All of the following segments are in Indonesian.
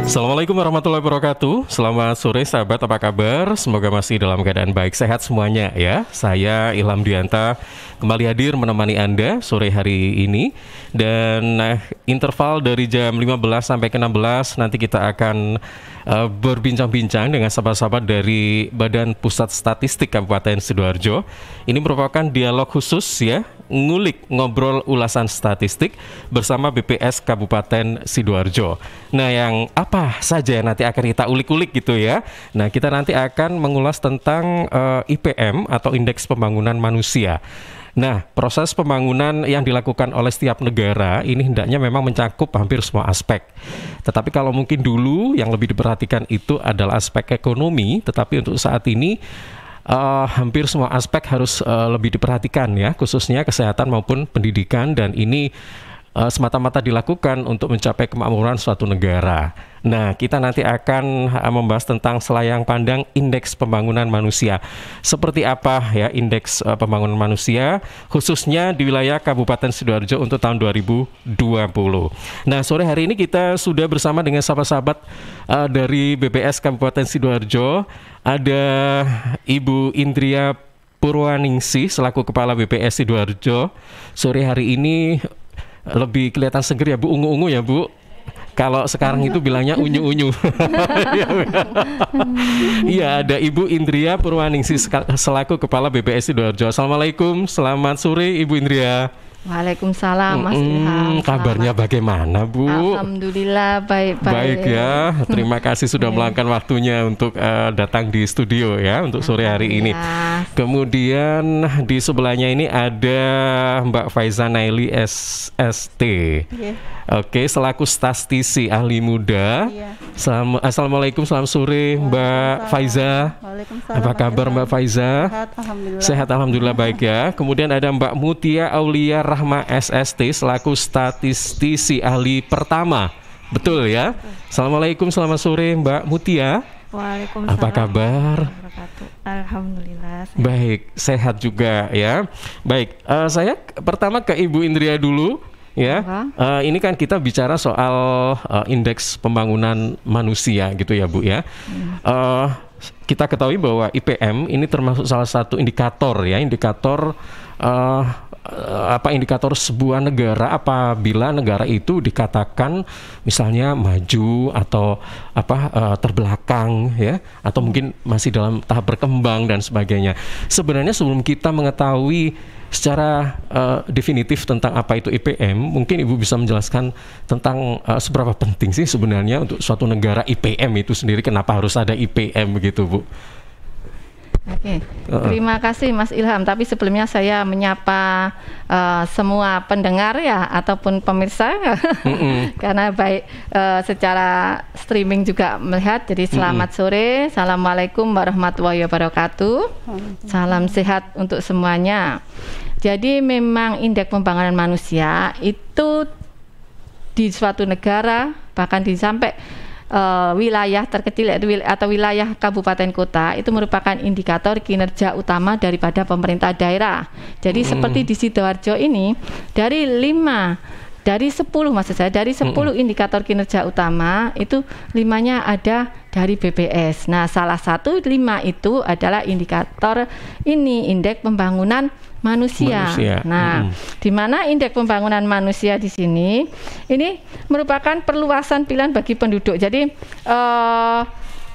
Assalamualaikum warahmatullahi wabarakatuh. Selamat sore sahabat, apa kabar? Semoga masih dalam keadaan baik, sehat semuanya ya. Saya Ilham Dianta kembali hadir menemani Anda sore hari ini. Dan interval dari jam 15 sampai ke 16 nanti kita akan berbincang-bincang dengan sahabat-sahabat dari Badan Pusat Statistik Kabupaten Sidoarjo. Ini merupakan dialog khusus ya, ngulik ngobrol ulasan statistik bersama BPS Kabupaten Sidoarjo. Nah, yang apa saja nanti akan kita ulik-ulik gitu ya. Nah, kita nanti akan mengulas tentang IPM atau Indeks Pembangunan Manusia. Nah, proses pembangunan yang dilakukan oleh setiap negara ini hendaknya memang mencakup hampir semua aspek. Tetapi kalau mungkin dulu yang lebih diperhatikan itu adalah aspek ekonomi, tetapi untuk saat ini hampir semua aspek harus lebih diperhatikan ya, khususnya kesehatan maupun pendidikan, dan ini semata-mata dilakukan untuk mencapai kemakmuran suatu negara. Nah, kita nanti akan membahas tentang selayang pandang Indeks Pembangunan Manusia. Seperti apa ya Indeks Pembangunan Manusia, khususnya di wilayah Kabupaten Sidoarjo untuk tahun 2020. Nah, sore hari ini kita sudah bersama dengan sahabat-sahabat dari BPS Kabupaten Sidoarjo. Ada Ibu Indria Purwaningsih selaku Kepala BPS Sidoarjo. Sore hari ini lebih kelihatan seger ya Bu, ungu-ungu ya Bu. Kalau sekarang itu bilangnya unyu-unyu. Iya, ada Ibu Indria Purwaningsih selaku Kepala BPS Sidoarjo. Assalamualaikum, selamat sore Ibu Indria. Waalaikumsalam Mas Ilham. Kabarnya bagaimana Bu? Alhamdulillah baik-baik. Baik ya, terima kasih sudah meluangkan waktunya untuk datang di studio ya untuk sore hari ini. Kemudian di sebelahnya ini ada Mbak Faiza Naili SST. Oke, selaku statistisi ahli muda. Assalamualaikum, selamat sore Mbak Faiza. Apa kabar Mbak Faiza? Sehat, alhamdulillah. Sehat, alhamdulillah baik ya. Kemudian ada Mbak Mutia Aulia Rahma SST selaku statistisi ahli pertama. Betul ya? Assalamualaikum, selamat sore Mbak Mutia. Waalaikumsalam. Apa kabar? Alhamdulillah. Baik, sehat juga ya. Baik, saya pertama ke Ibu Indria dulu. Ya, ini kan kita bicara soal Indeks Pembangunan Manusia gitu ya Bu ya. Kita ketahui bahwa IPM ini termasuk salah satu indikator ya, indikator indikator sebuah negara apabila negara itu dikatakan misalnya maju atau terbelakang ya, atau mungkin masih dalam tahap berkembang dan sebagainya. Sebenarnya sebelum kita mengetahui secara definitif tentang apa itu IPM, mungkin Ibu bisa menjelaskan tentang seberapa penting sih sebenarnya untuk suatu negara IPM itu sendiri, kenapa harus ada IPM begitu Bu? Oke, terima kasih Mas Ilham. Tapi sebelumnya saya menyapa semua pendengar ya ataupun pemirsa karena baik secara streaming juga melihat. Jadi selamat sore, assalamualaikum warahmatullahi wabarakatuh. Salam sehat untuk semuanya. Jadi memang Indeks Pembangunan Manusia itu di suatu negara bahkan di sampai wilayah terkecil atau wilayah kabupaten kota itu merupakan indikator kinerja utama daripada pemerintah daerah. Jadi seperti di Sidoarjo ini dari 10 indikator kinerja utama itu 5-nya ada dari BPS. Nah, salah satu 5 itu adalah indikator ini Indeks Pembangunan Manusia. Nah, di mana Indeks Pembangunan Manusia di sini ini merupakan perluasan pilihan bagi penduduk. Jadi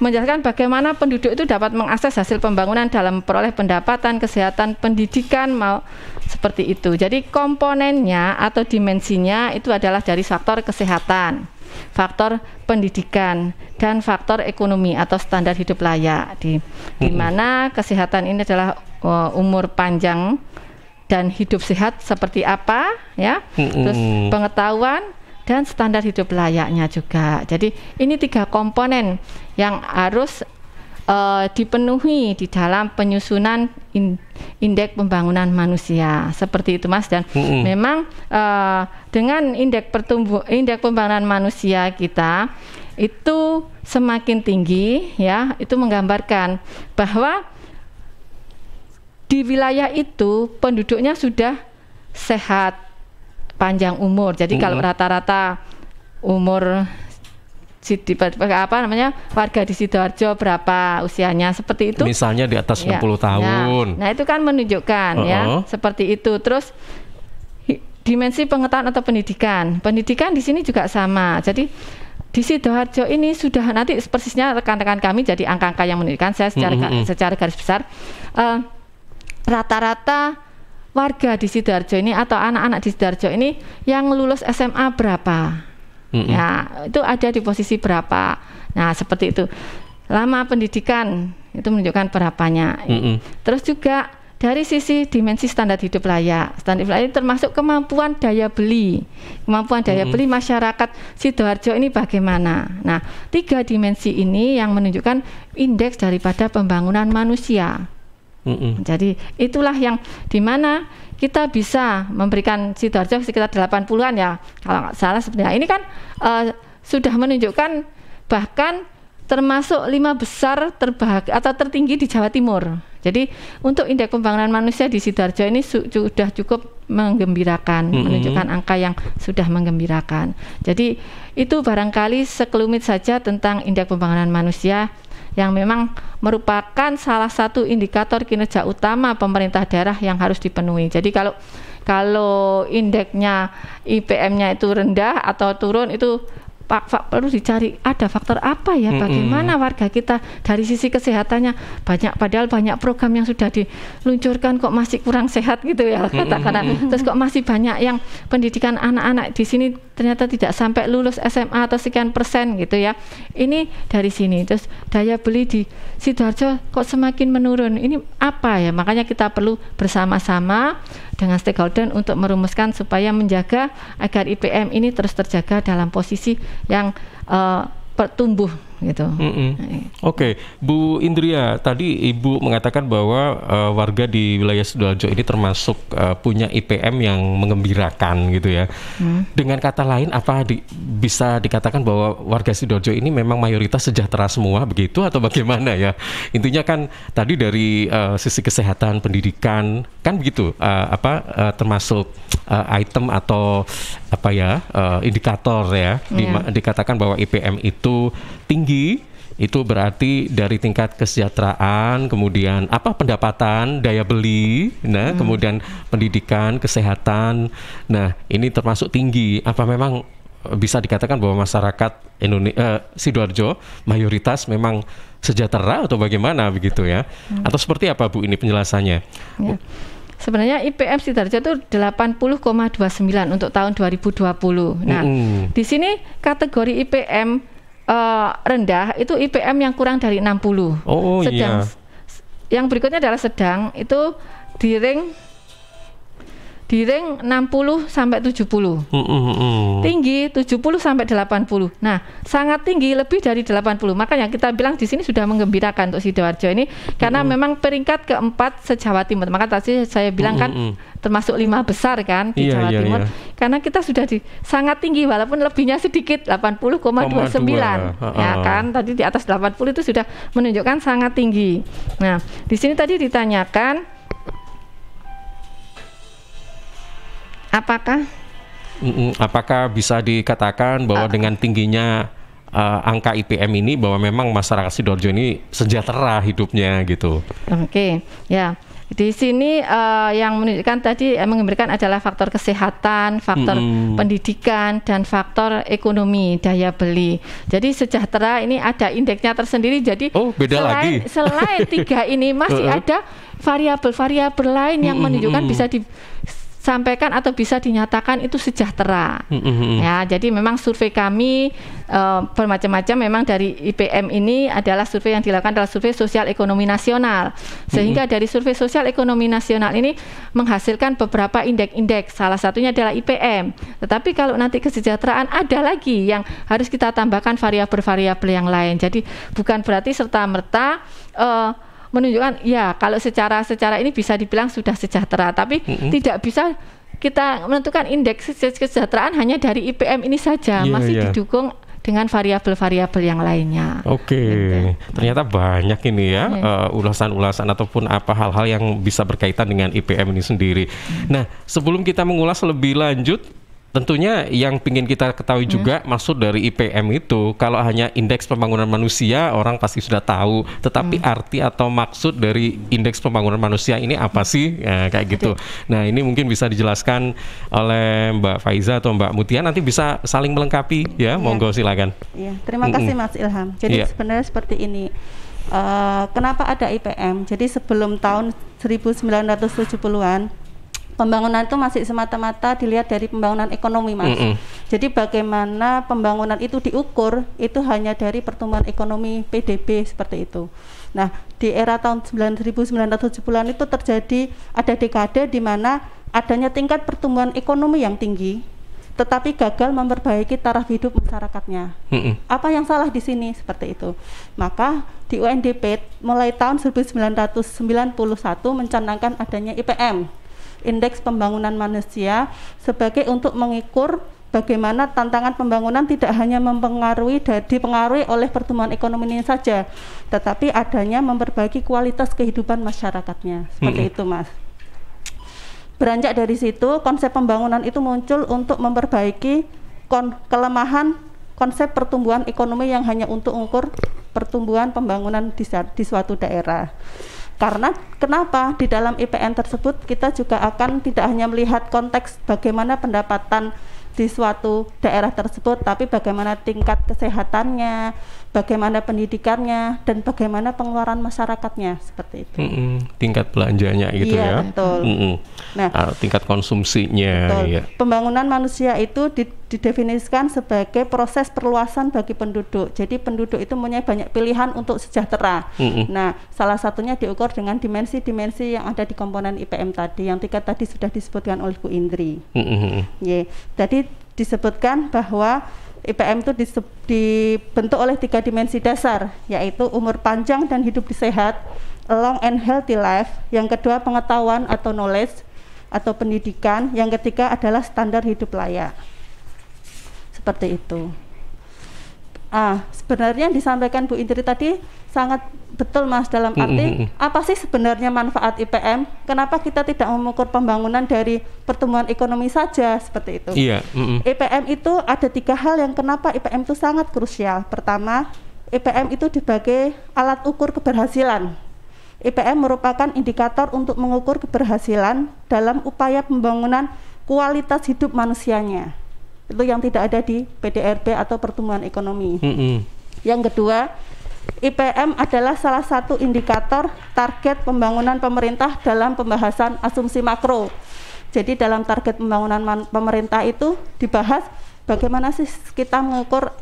menjelaskan bagaimana penduduk itu dapat mengakses hasil pembangunan dalam memperoleh pendapatan, kesehatan, pendidikan, seperti itu. Jadi komponennya atau dimensinya itu adalah dari faktor kesehatan, faktor pendidikan, dan faktor ekonomi atau standar hidup layak. Di mana kesehatan ini adalah umur panjang dan hidup sehat seperti apa ya, terus pengetahuan dan standar hidup layaknya juga. Jadi ini 3 komponen yang harus dipenuhi di dalam penyusunan Indeks Pembangunan Manusia, seperti itu Mas. Dan memang dengan Indeks Pembangunan Manusia kita itu semakin tinggi ya, itu menggambarkan bahwa di wilayah itu penduduknya sudah sehat, panjang umur. Jadi kalau rata-rata umur warga di Sidoarjo berapa usianya, seperti itu. Misalnya di atas 60 tahun. Nah, itu kan menunjukkan ya seperti itu. Terus dimensi pengetahuan atau pendidikan. Pendidikan di sini juga sama. Jadi di Sidoarjo ini sudah, nanti persisnya rekan-rekan kami jadi angka-angka yang menunjukkan, saya secara garis besar rata-rata warga di Sidoarjo ini atau anak-anak di Sidoarjo ini yang lulus SMA berapa. Ya, itu ada di posisi berapa. Nah, seperti itu. Lama pendidikan itu menunjukkan berapanya. Terus juga dari sisi dimensi standar hidup layak. Standar hidup layak termasuk kemampuan daya beli. Kemampuan daya beli masyarakat Sidoarjo ini bagaimana. Nah, 3 dimensi ini yang menunjukkan indeks daripada pembangunan manusia. Jadi itulah yang dimana kita bisa memberikan Sidoarjo sekitar 80-an ya, kalau nggak salah sebenarnya. Ini kan sudah menunjukkan bahkan termasuk 5 besar atau tertinggi di Jawa Timur. Jadi untuk indeks pembangunan manusia di Sidoarjo ini sudah cukup menggembirakan, menunjukkan angka yang sudah menggembirakan. Jadi itu barangkali sekelumit saja tentang indeks pembangunan manusia yang memang merupakan salah satu indikator kinerja utama pemerintah daerah yang harus dipenuhi. Jadi kalau indeksnya IPM-nya itu rendah atau turun, itu perlu dicari ada faktor apa ya, bagaimana warga kita dari sisi kesehatannya, padahal banyak program yang sudah diluncurkan kok masih kurang sehat gitu ya katakanlah. Terus kok masih banyak yang pendidikan anak-anak di sini ternyata tidak sampai lulus SMA atau sekian persen gitu ya. Ini dari sini. Terus daya beli di Sidoarjo kok semakin menurun, ini apa ya? Makanya kita perlu bersama-sama dengan stakeholder untuk merumuskan supaya menjaga agar IPM ini terus terjaga dalam posisi yang tumbuh gitu. Oke, Bu Indria, tadi Ibu mengatakan bahwa warga di wilayah Sidoarjo ini termasuk punya IPM yang mengembirakan gitu ya. Dengan kata lain, apa bisa dikatakan bahwa warga Sidoarjo ini memang mayoritas sejahtera semua begitu atau bagaimana ya? Intinya kan tadi dari sisi kesehatan, pendidikan kan begitu, termasuk item atau indikator ya, dikatakan bahwa IPM itu tinggi. Itu berarti dari tingkat kesejahteraan, kemudian pendapatan, daya beli, kemudian pendidikan, kesehatan. Nah, ini termasuk tinggi. Apa memang bisa dikatakan bahwa masyarakat Sidoarjo mayoritas memang sejahtera atau bagaimana begitu ya? Atau seperti apa Bu ini penjelasannya? Ya. Sebenarnya IPM Sidoarjo itu 80,29 untuk tahun 2020. Nah, di sini kategori IPM rendah itu IPM yang kurang dari 60. Sedang yang berikutnya adalah sedang, itu di rank 60 sampai 70. Tinggi 70 sampai 80. Nah, sangat tinggi lebih dari 80. Makanya kita bilang di sini sudah menggembirakan untuk Sidoarjo ini karena memang peringkat keempat se-Jawa Timur. Maka tadi saya bilang kan termasuk 5 besar kan di Jawa Timur. Karena kita sudah sangat tinggi walaupun lebihnya sedikit 80,29. Ya kan, tadi di atas 80 itu sudah menunjukkan sangat tinggi. Nah, di sini tadi ditanyakan apakah bisa dikatakan bahwa dengan tingginya angka IPM ini bahwa memang masyarakat Sidoarjo ini sejahtera hidupnya gitu? Oke, ya. Di sini yang menunjukkan tadi mengembalikan adalah faktor kesehatan, faktor pendidikan, dan faktor ekonomi, daya beli. Jadi sejahtera ini ada indeksnya tersendiri. Jadi selain 3 ini masih ada variabel-variabel lain yang menunjukkan bisa disampaikan atau bisa dinyatakan itu sejahtera. Ya, jadi memang survei kami bermacam-macam. Memang dari IPM ini adalah survei yang dilakukan adalah survei sosial ekonomi nasional. Sehingga dari survei sosial ekonomi nasional ini menghasilkan beberapa indeks-indeks. Salah satunya adalah IPM. Tetapi kalau nanti kesejahteraan ada lagi yang harus kita tambahkan variabel-variabel yang lain. Jadi bukan berarti serta-merta menunjukkan ya kalau secara ini bisa dibilang sudah sejahtera, tapi tidak bisa kita menentukan indeks kesejahteraan hanya dari IPM ini saja, masih didukung dengan variabel-variabel yang lainnya. Gitu. Ternyata banyak ini ya ulasan-ulasan ataupun hal-hal yang bisa berkaitan dengan IPM ini sendiri. Nah, sebelum kita mengulas lebih lanjut, tentunya yang ingin kita ketahui juga maksud dari IPM itu, kalau hanya indeks pembangunan manusia orang pasti sudah tahu, tetapi arti atau maksud dari indeks pembangunan manusia ini apa sih? Ya, kayak gitu. Nah, ini mungkin bisa dijelaskan oleh Mbak Faiza atau Mbak Mutia, nanti bisa saling melengkapi ya. Monggo silakan. Iya, terima kasih Mas Ilham. Jadi sebenarnya seperti ini. Kenapa ada IPM? Jadi sebelum tahun 1970-an pembangunan itu masih semata-mata dilihat dari pembangunan ekonomi, Mas. Jadi bagaimana pembangunan itu diukur itu hanya dari pertumbuhan ekonomi PDB seperti itu. Nah, di era tahun 1970-an itu terjadi ada dekade di mana adanya tingkat pertumbuhan ekonomi yang tinggi, tetapi gagal memperbaiki taraf hidup masyarakatnya. Apa yang salah di sini? Seperti itu. Maka di UNDP mulai tahun 1991 mencanangkan adanya IPM, Indeks Pembangunan Manusia, sebagai untuk mengukur bagaimana tantangan pembangunan tidak hanya dipengaruhi oleh pertumbuhan ekonomi ini saja, tetapi adanya memperbaiki kualitas kehidupan masyarakatnya. Seperti itu, Mas. Beranjak dari situ, konsep pembangunan itu muncul untuk memperbaiki kelemahan konsep pertumbuhan ekonomi yang hanya untuk mengukur pertumbuhan pembangunan di suatu daerah. Karena kenapa di dalam IPM tersebut kita juga akan tidak hanya melihat konteks bagaimana pendapatan di suatu daerah tersebut, tapi bagaimana tingkat kesehatannya, bagaimana pendidikannya, dan bagaimana pengeluaran masyarakatnya, seperti itu. Tingkat belanjanya gitu ya. Iya, betul. Nah, tingkat konsumsinya. Betul. Ya. Pembangunan manusia itu didefinisikan sebagai proses perluasan bagi penduduk. Jadi penduduk itu mempunyai banyak pilihan untuk sejahtera. Nah, salah satunya diukur dengan dimensi-dimensi yang ada di komponen IPM tadi, yang tiga tadi sudah disebutkan oleh Bu Indri. Jadi disebutkan bahwa IPM itu dibentuk oleh 3 dimensi dasar, yaitu umur panjang dan hidup sehat, long and healthy life. Yang kedua pengetahuan atau knowledge atau pendidikan. Yang ketiga adalah standar hidup layak. Seperti itu. Sebenarnya yang disampaikan Bu Indri tadi sangat betul, Mas, dalam arti apa sih sebenarnya manfaat IPM? Kenapa kita tidak mengukur pembangunan dari pertumbuhan ekonomi saja, seperti itu? IPM itu ada 3 hal yang kenapa IPM itu sangat krusial. Pertama, IPM itu sebagai alat ukur keberhasilan. IPM merupakan indikator untuk mengukur keberhasilan dalam upaya pembangunan kualitas hidup manusianya. Itu yang tidak ada di PDRB atau pertumbuhan ekonomi. Yang kedua, IPM adalah salah satu indikator target pembangunan pemerintah dalam pembahasan asumsi makro. Jadi dalam target pembangunan pemerintah itu dibahas bagaimana sih kita mengukur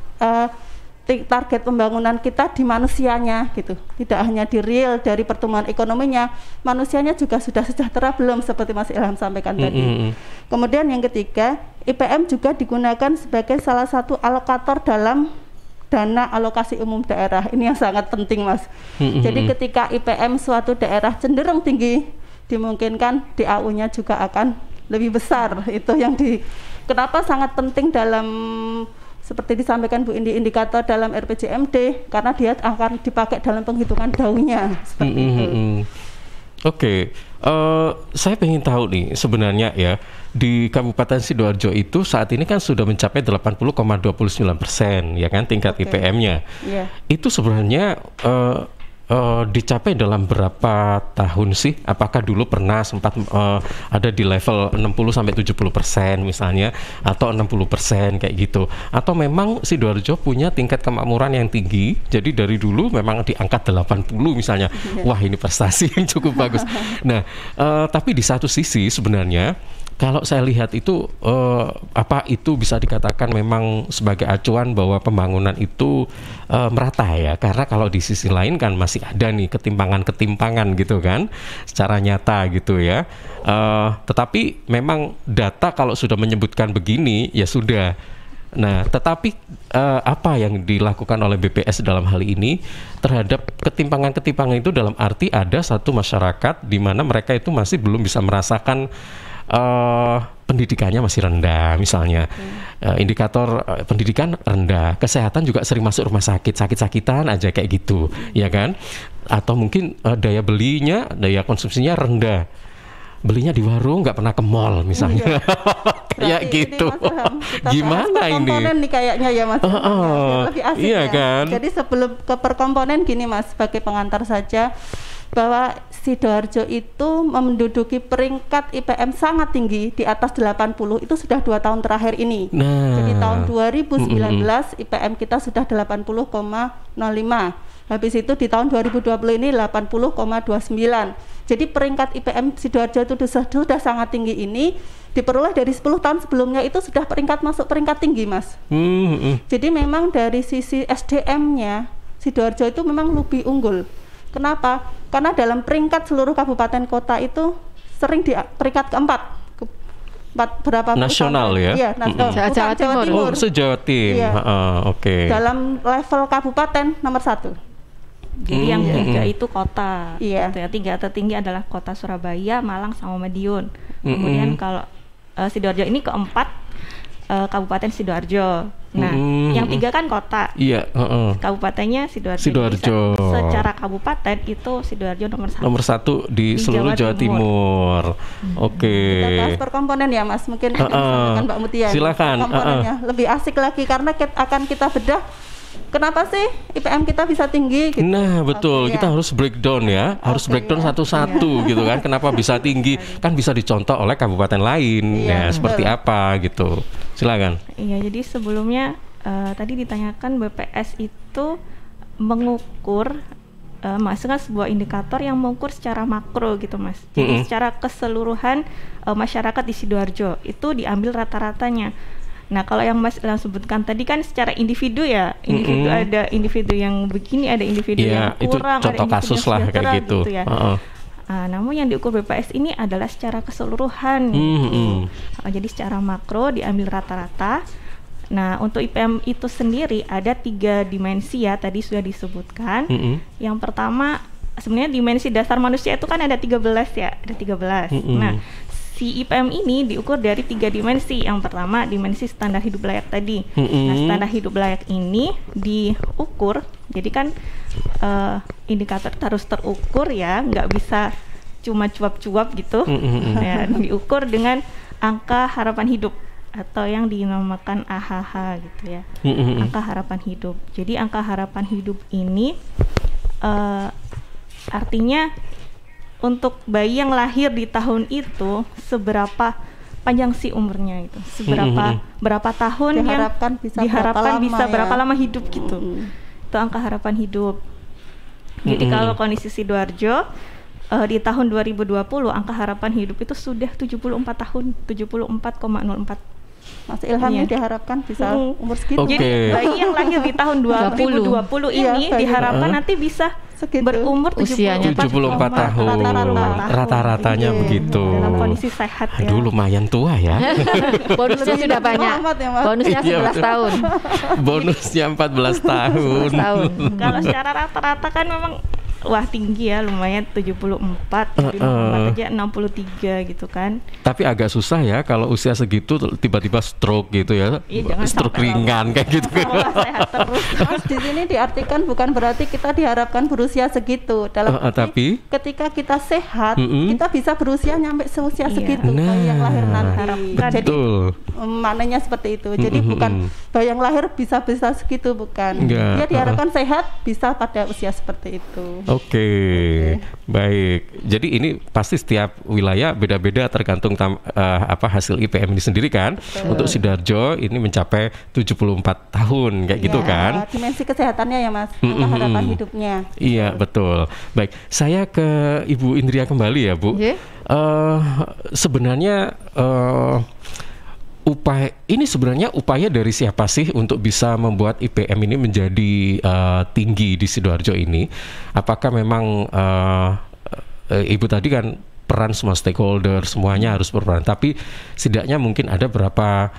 target pembangunan kita di manusianya gitu. Tidak hanya di real dari pertumbuhan ekonominya, manusianya juga sudah sejahtera belum, seperti Mas Ilham sampaikan tadi. Kemudian yang ketiga, IPM juga digunakan sebagai salah satu alokator dalam dana alokasi umum daerah. Ini yang sangat penting, Mas. Jadi ketika IPM suatu daerah cenderung tinggi, dimungkinkan DAU-nya juga akan lebih besar. Itu yang kenapa sangat penting dalam seperti disampaikan Bu Indi, indikator dalam RPJMD, karena dia akan dipakai dalam penghitungan DAU-nya seperti itu. Oke, saya ingin tahu nih sebenarnya ya, di Kabupaten Sidoarjo itu saat ini kan sudah mencapai 80,29% ya kan tingkat IPM-nya. Itu sebenarnya dicapai dalam berapa tahun sih? Apakah dulu pernah sempat ada di level 60-70% misalnya, atau 60% kayak gitu? Atau memang Sidoarjo punya tingkat kemakmuran yang tinggi, jadi dari dulu memang diangkat 80 misalnya. Wah, ini prestasi yang cukup bagus. Nah, tapi di satu sisi sebenarnya kalau saya lihat itu itu bisa dikatakan memang sebagai acuan bahwa pembangunan itu merata ya, karena kalau di sisi lain kan masih ada nih ketimpangan gitu kan secara nyata gitu ya. Tetapi memang data kalau sudah menyebutkan begini ya sudah. Nah, tetapi apa yang dilakukan oleh BPS dalam hal ini terhadap ketimpangan-ketimpangan itu, dalam arti ada satu masyarakat di mana mereka itu masih belum bisa merasakan pendidikannya masih rendah misalnya, indikator pendidikan rendah, kesehatan juga sering masuk rumah sakit, sakit-sakitan aja kayak gitu, ya kan? Atau mungkin daya belinya, daya konsumsinya rendah. belinya di warung, nggak pernah ke mall misalnya. Ya gitu. Gimana ini? Komponen nih kayaknya ya Mas. Lebih asik iya ya. Kan? Jadi sebelum ke perkomponen gini Mas, sebagai pengantar saja, bahwa Sidoarjo itu menduduki peringkat IPM sangat tinggi di atas 80 itu sudah 2 tahun terakhir ini. Jadi tahun 2019 IPM kita sudah 80,05. Habis itu di tahun 2020 ini 80,29. Jadi peringkat IPM Sidoarjo itu sudah sangat tinggi ini diperoleh dari 10 tahun sebelumnya itu sudah masuk peringkat tinggi Mas. Jadi memang dari sisi SDM-nya Sidoarjo itu memang lebih unggul. Kenapa? Karena dalam peringkat seluruh kabupaten kota itu sering di peringkat keempat. Berapa nasional ya? Iya, Jawa Timur. Oh, se-Jawa Tim. Iya. Oke. Dalam level kabupaten nomor 1. Jadi yang 3 itu kota. Iya. Gitu ya. 3 tertinggi adalah kota Surabaya, Malang, sama Madiun. Kemudian kalau Sidoarjo ini keempat Kabupaten Sidoarjo. Nah, yang 3 kan kota. Iya. Kabupatennya Sidoarjo. Secara kabupaten itu Sidoarjo nomor 1. Nomor 1 di seluruh Jawa Timur. Oke. Kita bahas per komponen ya Mas. Mungkin disampaikan Mbak Mutia. Silakan. Komponennya lebih asik lagi karena akan kita bedah. Kenapa sih IPM kita bisa tinggi? Gitu. Nah betul, kita harus breakdown ya, harus breakdown satu-satu gitu kan. Kenapa bisa tinggi? Kan bisa dicontoh oleh kabupaten lain ya, seperti apa gitu. Silakan. Iya, jadi sebelumnya tadi ditanyakan BPS itu mengukur masukkan sebuah indikator yang mengukur secara makro gitu Mas. Jadi secara keseluruhan masyarakat di Sidoarjo itu diambil rata-ratanya. Nah, kalau yang Mas Ilham sebutkan tadi kan secara individu ya, ada individu yang begini, ada individu yang kurang, itu contoh ada kasus lah kayak gitu. Ya. Namun yang diukur BPS ini adalah secara keseluruhan. Jadi secara makro diambil rata-rata. Nah, untuk IPM itu sendiri ada 3 dimensi ya, tadi sudah disebutkan. Yang pertama sebenarnya dimensi dasar manusia itu kan ada 13 ya, ada 13. Nah, si IPM ini diukur dari 3 dimensi. Yang pertama dimensi standar hidup layak tadi. Nah, standar hidup layak ini diukur. Jadi kan indikator harus terukur ya, nggak bisa cuma cuap-cuap gitu. Ya, diukur dengan angka harapan hidup atau yang dinamakan AHH gitu ya. Angka harapan hidup. Jadi angka harapan hidup ini artinya untuk bayi yang lahir di tahun itu seberapa panjang sih umurnya itu, berapa tahun diharapkan bisa berapa lama hidup gitu. Itu angka harapan hidup. Jadi kalau kondisi Sidoarjo di tahun 2020 angka harapan hidup itu sudah 74 tahun, 74,04. Mas Ilham ya diharapkan bisa umur segitu. Jadi bayi yang lahir di tahun 2020 ini diharapkan nanti bisa berumur 74 tahun. Rata-ratanya begitu. Dalam kondisi sehat ya. Aduh, lumayan tua ya. Bonusnya sudah banyak. Bonusnya 11 tahun. Bonusnya 14 tahun. Kalau secara rata-rata kan memang wah tinggi ya, lumayan 74, aja 63 gitu kan. Tapi agak susah ya kalau usia segitu tiba-tiba stroke gitu ya. Stroke ringan kayak gitu. Sehat terus. Mas, di sini diartikan bukan berarti kita diharapkan berusia segitu. Dalam tapi ketika kita sehat, kita bisa berusia nyampe seusia segitu bayi yang lahir nanti. Jadi maknanya seperti itu. Jadi bukan bayi yang lahir bisa segitu, bukan. Dia diharapkan sehat bisa pada usia seperti itu. Oke. Baik. Jadi ini pasti setiap wilayah beda-beda tergantung hasil IPM ini sendiri kan. Betul. Untuk Sidoarjo ini mencapai 74 tahun kayak gitu kan. Dimensi kesehatannya ya Mas, angka harapan hidupnya. Iya, betul. Baik, saya ke Ibu Indria kembali ya, Bu. Sebenarnya upaya dari siapa sih untuk bisa membuat IPM ini menjadi tinggi di Sidoarjo ini? Apakah memang Ibu tadi kan peran semua stakeholder, semuanya harus berperan, tapi setidaknya mungkin ada berapa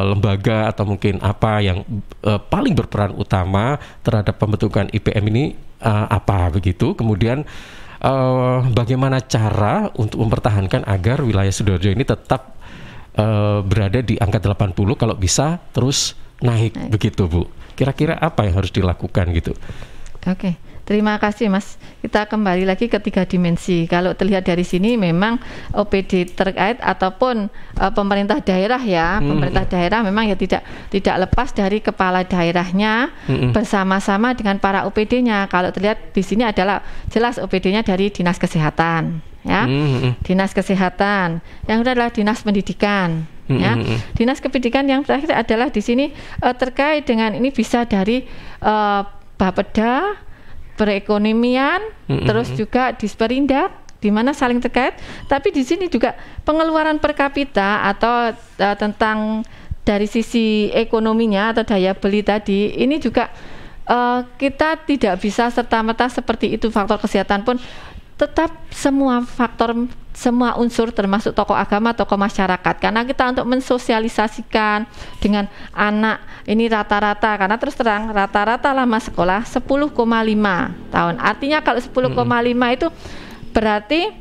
lembaga atau mungkin apa yang paling berperan utama terhadap pembentukan IPM ini apa begitu? Kemudian bagaimana cara untuk mempertahankan agar wilayah Sidoarjo ini tetap berada di angka 80 kalau bisa terus naik begitu Bu? Kira-kira apa yang harus dilakukan gitu? Oke. Terima kasih Mas. Kita kembali lagi ke 3 dimensi. Kalau terlihat dari sini memang OPD terkait ataupun pemerintah daerah ya, pemerintah daerah memang ya tidak lepas dari kepala daerahnya bersama-sama dengan para OPD-nya. Kalau terlihat di sini adalah jelas OPD-nya dari Dinas Kesehatan ya. Dinas Kesehatan. Yang kedua adalah Dinas Pendidikan. Ya, Dinas Pendidikan yang terakhir adalah di sini terkait dengan ini bisa dari Bapeda, perekonomian, terus juga Disperindak, di mana saling terkait. Tapi di sini juga pengeluaran per kapita atau tentang dari sisi ekonominya atau daya beli tadi, ini juga kita tidak bisa serta-merta seperti itu. Faktor kesehatan pun tetap semua faktor, semua unsur termasuk tokoh agama, tokoh masyarakat, karena kita untuk mensosialisasikan dengan anak ini rata-rata, karena terus terang rata-rata lama sekolah 10,5 tahun. Artinya kalau 10,5 itu berarti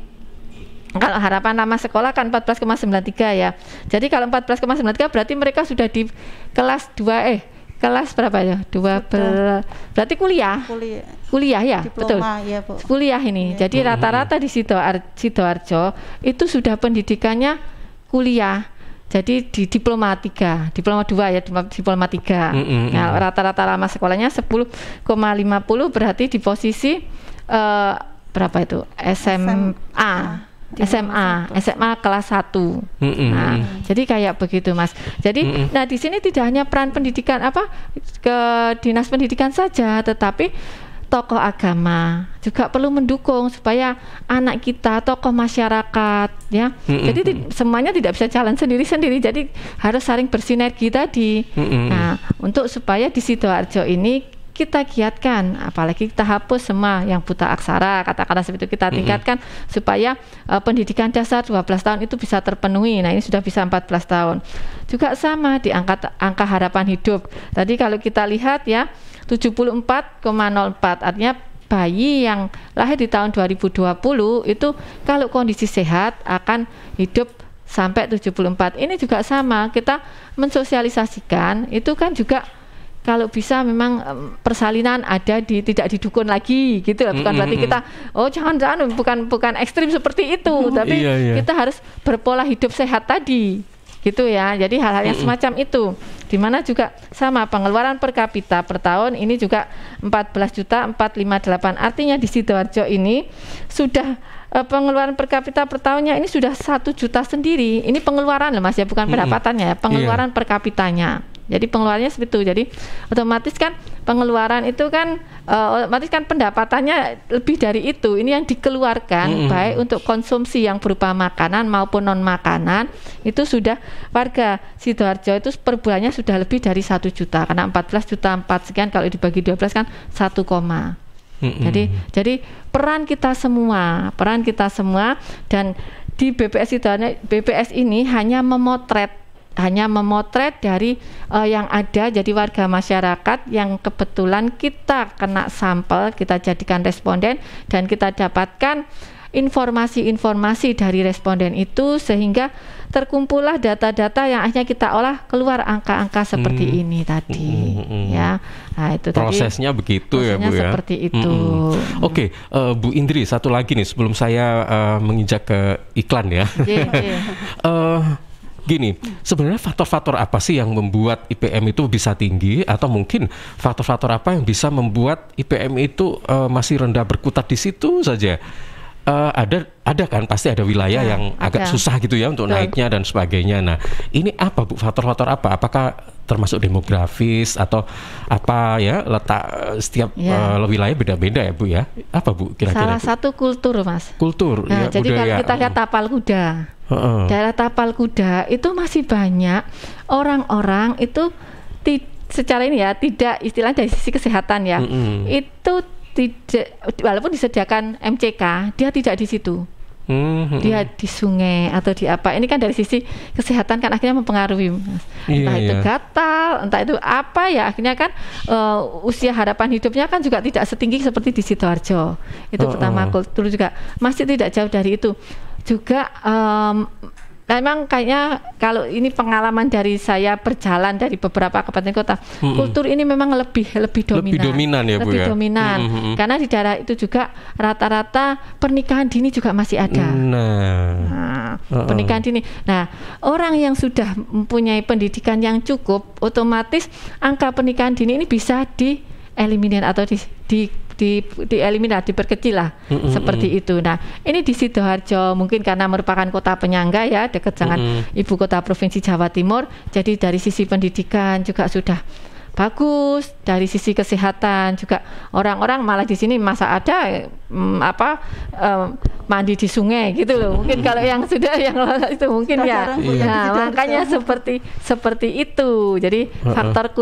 kalau harapan lama sekolah kan 14,93 ya. Jadi kalau 14,93 berarti mereka sudah di kelas 2 kelas berapa ya? Berarti kuliah ya, diploma, betul. Ya, Bu. Kuliah ini. Ya. Jadi rata-rata di Sidoarjo itu sudah pendidikannya kuliah. Jadi di diploma 3, diploma 2 ya, diploma 3. Nah, rata-rata lama sekolahnya 10,50 berarti di posisi berapa itu? SMA kelas 1. Nah, jadi kayak begitu Mas. Jadi nah di sini tidak hanya peran pendidikan ke Dinas Pendidikan saja, tetapi tokoh agama juga perlu mendukung supaya anak kita, tokoh masyarakat ya. Jadi semuanya tidak bisa jalan sendiri-sendiri. Jadi harus saling bersinergi tadi. Nah, untuk supaya di Sidoarjo ini kita giatkan, apalagi kita hapus semua yang buta aksara, kata-kata seperti itu kita tingkatkan supaya pendidikan dasar 12 tahun itu bisa terpenuhi. Nah, ini sudah bisa 14 tahun. Juga sama di angka harapan hidup. Tadi kalau kita lihat ya 74,04, artinya bayi yang lahir di tahun 2020 itu kalau kondisi sehat akan hidup sampai 74. Ini juga sama, kita mensosialisasikan itu kan juga kalau bisa memang persalinan ada tidak didukun lagi gitu, bukan berarti kita jangan bukan ekstrim seperti itu, tapi kita harus berpola hidup sehat tadi gitu ya. Jadi hal-hal yang semacam itu, dimana juga sama pengeluaran per kapita per tahun ini juga 14.458. Artinya di Sidoarjo ini sudah pengeluaran per kapita per tahunnya ini sudah 1 juta sendiri. Ini pengeluaran loh Mas ya, bukan pendapatannya ya, pengeluaran per kapitanya. Jadi pengeluarannya seperti itu. Jadi otomatis kan pengeluaran itu kan otomatis kan pendapatannya lebih dari itu. Ini yang dikeluarkan baik untuk konsumsi yang berupa makanan maupun non makanan itu sudah warga Sidoarjo itu per bulannya sudah lebih dari 1 juta. Karena 14 juta 4 sekian kalau dibagi 12 kan 1, jadi peran kita semua dan di BPS ini hanya memotret dari yang ada, jadi warga masyarakat yang kebetulan kita kena sampel, kita jadikan responden dan kita dapatkan informasi-informasi dari responden itu sehingga terkumpullah data-data yang akhirnya kita olah keluar angka-angka seperti ini tadi ya. Nah, itu prosesnya tadi, begitu ya Bu ya. Seperti itu. Oke, Bu Indri, satu lagi nih sebelum saya menginjak ke iklan ya. Gini, sebenarnya faktor-faktor apa sih yang membuat IPM itu bisa tinggi, atau mungkin faktor-faktor apa yang bisa membuat IPM itu masih rendah, berkutat di situ saja? Ada kan, pasti ada wilayah yang agak susah gitu ya untuk naiknya dan sebagainya. Nah, ini apa Bu, faktor-faktor apa? Apakah termasuk demografis atau apa ya, letak setiap wilayah beda-beda ya Bu ya? Apa Bu kira-kira? Salah satu kultur Mas. Kultur. Nah, ya, jadi budaya. kalau kita lihat Tapal Kuda, daerah Tapal Kuda itu masih banyak orang-orang itu secara ini ya, tidak istilah dari sisi kesehatan ya, itu tidak, walaupun disediakan MCK, dia tidak di situ. Dia di sungai atau di apa, ini kan dari sisi kesehatan kan akhirnya mempengaruhi, entah itu gatal, entah itu apa ya, akhirnya kan usia harapan hidupnya kan juga tidak setinggi seperti di Sidoarjo. Itu pertama. Kultur juga masih tidak jauh dari itu juga. memang kayaknya kalau ini pengalaman dari saya berjalan dari beberapa kabupaten kota, kultur ini memang lebih dominan. Lebih dominan ya, Bu, lebih ya? dominan. Karena di daerah itu juga rata-rata pernikahan dini juga masih ada. Pernikahan dini. Nah, orang yang sudah mempunyai pendidikan yang cukup, otomatis angka pernikahan dini ini bisa dieliminir atau dieliminir, diperkecil lah, seperti itu. Nah, ini di Sidoarjo mungkin karena merupakan kota penyangga ya, dekat dengan ibu kota provinsi Jawa Timur. Jadi dari sisi pendidikan juga sudah bagus, dari sisi kesehatan juga orang-orang malah di sini masa ada mandi di sungai gitu loh. Mungkin kalau yang sudah yang itu mungkin ya. Nah, makanya seperti itu. Jadi faktor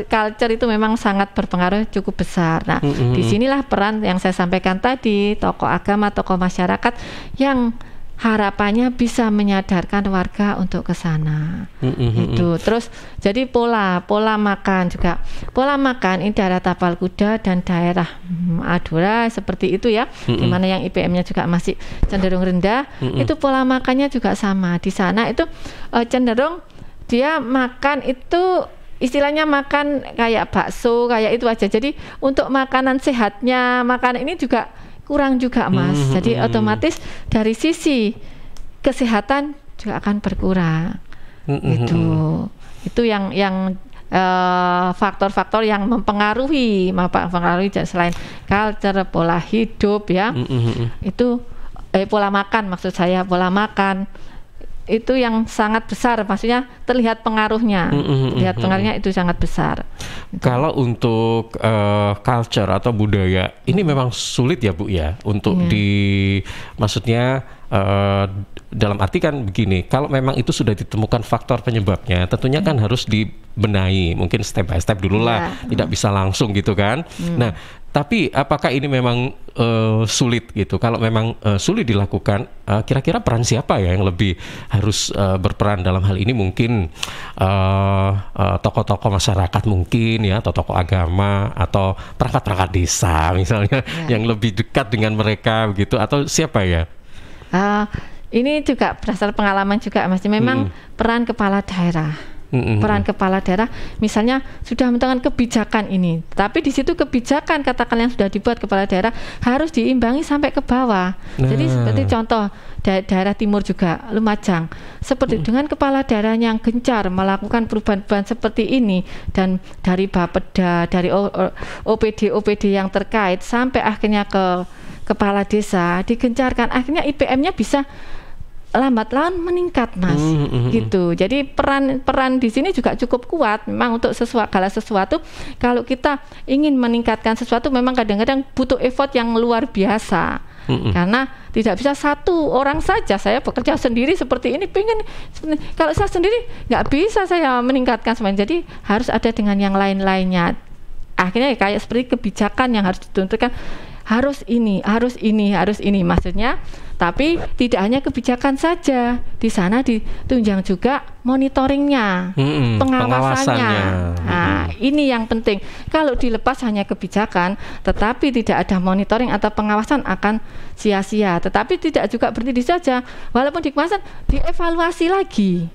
culture itu memang sangat berpengaruh cukup besar. Nah, disinilah peran yang saya sampaikan tadi, tokoh agama, tokoh masyarakat yang harapannya bisa menyadarkan warga untuk ke sana. Itu. Terus jadi pola makan juga. Pola makan ini daerah Tapal Kuda dan daerah Madura seperti itu ya. Di mana yang IPM-nya juga masih cenderung rendah. Itu pola makannya juga sama. Di sana itu cenderung dia makan itu istilahnya makan kayak bakso, kayak itu aja. Jadi untuk makanan sehatnya, makanan ini juga kurang juga, Mas. Jadi otomatis dari sisi kesehatan juga akan berkurang. Itu yang faktor-faktor yang mempengaruhi selain culture, pola hidup ya. Itu pola makan, maksud saya pola makan itu yang sangat besar, maksudnya terlihat pengaruhnya, pengaruhnya itu sangat besar. Kalau untuk culture atau budaya ini memang sulit ya, Bu ya, untuk maksudnya dalam arti kan begini, kalau memang itu sudah ditemukan faktor penyebabnya, tentunya kan harus dibenahi, mungkin step by step dulu lah, tidak bisa langsung gitu kan. Nah, tapi apakah ini memang sulit gitu? Kalau memang sulit dilakukan, kira-kira peran siapa ya yang lebih harus berperan dalam hal ini? Mungkin tokoh-tokoh masyarakat mungkin ya, atau tokoh agama, atau perangkat-perangkat desa misalnya yang lebih dekat dengan mereka begitu, atau siapa ya? Ini juga berdasar pengalaman juga, Mas. Memang peran kepala daerah. Peran kepala daerah misalnya sudah menentukan kebijakan ini, tapi di situ kebijakan katakanlah yang sudah dibuat kepala daerah harus diimbangi sampai ke bawah. Jadi seperti contoh daerah timur juga Lumajang, seperti dengan kepala daerah yang gencar melakukan perubahan-perubahan seperti ini, dan dari Bapeda, dari OPD yang terkait sampai akhirnya ke kepala desa digencarkan, akhirnya IPM-nya bisa lambat laun meningkat, Mas. Gitu. Jadi peran di sini juga cukup kuat. Memang untuk segala sesuatu, kalau kita ingin meningkatkan sesuatu, memang kadang-kadang butuh effort yang luar biasa. Karena tidak bisa satu orang saja. Saya bekerja sendiri seperti ini, kalau saya sendiri nggak bisa saya meningkatkan semuanya. Jadi harus ada dengan yang lain-lainnya. Akhirnya kayak seperti kebijakan yang harus ditentukan. Harus ini, maksudnya. Tapi tidak hanya kebijakan saja, di sana ditunjang juga monitoringnya, pengawasannya. Nah, ini yang penting. Kalau dilepas hanya kebijakan, tetapi tidak ada monitoring atau pengawasan, akan sia-sia. Tetapi tidak juga berhenti saja. Walaupun dikewasan, dievaluasi lagi.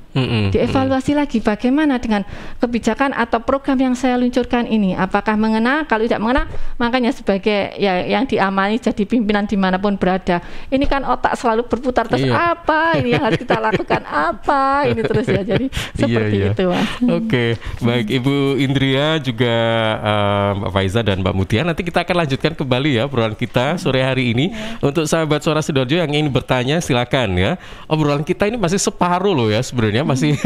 Dievaluasi lagi bagaimana dengan kebijakan atau program yang saya luncurkan ini, apakah mengena? Kalau tidak mengena, makanya sebagai yang diamani jadi pimpinan dimanapun berada, ini kan otak selalu berputar terus, apa ini yang harus kita lakukan, apa ini terus ya, jadi seperti itu, Mas. Oke, baik Ibu Indria, juga Mbak Faiza dan Mbak Mutia, nanti kita akan lanjutkan kembali ya obrolan kita sore hari ini. Untuk sahabat Suara Sidoarjo yang ingin bertanya, silakan ya. Obrolan kita ini masih separuh loh ya sebenarnya, masih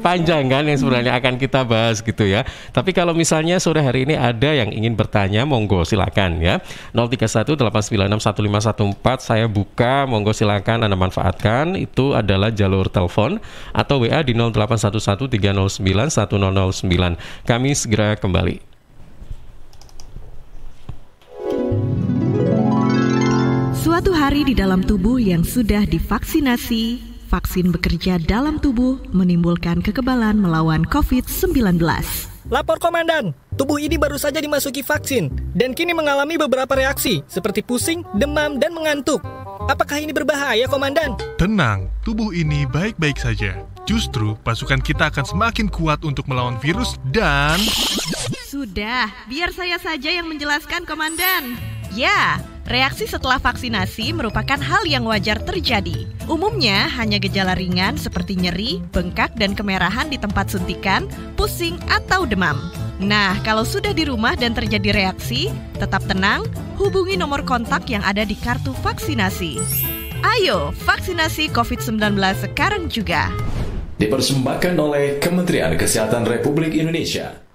panjang kan yang sebenarnya akan kita bahas gitu ya. Tapi kalau misalnya sore hari ini ada yang ingin bertanya, monggo silakan ya. 0318961514 saya buka, monggo silakan Anda manfaatkan. Itu adalah jalur telepon atau WA di 0811309109. Kami segera kembali. Suatu hari di dalam tubuh yang sudah divaksinasi, vaksin bekerja dalam tubuh menimbulkan kekebalan melawan COVID-19. Lapor Komandan, tubuh ini baru saja dimasuki vaksin dan kini mengalami beberapa reaksi seperti pusing, demam, dan mengantuk. Apakah ini berbahaya, Komandan? Tenang, tubuh ini baik-baik saja. Justru pasukan kita akan semakin kuat untuk melawan virus dan... Sudah, biar saya saja yang menjelaskan, Komandan. Ya, reaksi setelah vaksinasi merupakan hal yang wajar terjadi. Umumnya hanya gejala ringan seperti nyeri, bengkak, dan kemerahan di tempat suntikan, pusing, atau demam. Nah, kalau sudah di rumah dan terjadi reaksi, tetap tenang, hubungi nomor kontak yang ada di kartu vaksinasi. Ayo, vaksinasi COVID-19 sekarang juga. Dipersembahkan oleh Kementerian Kesehatan Republik Indonesia.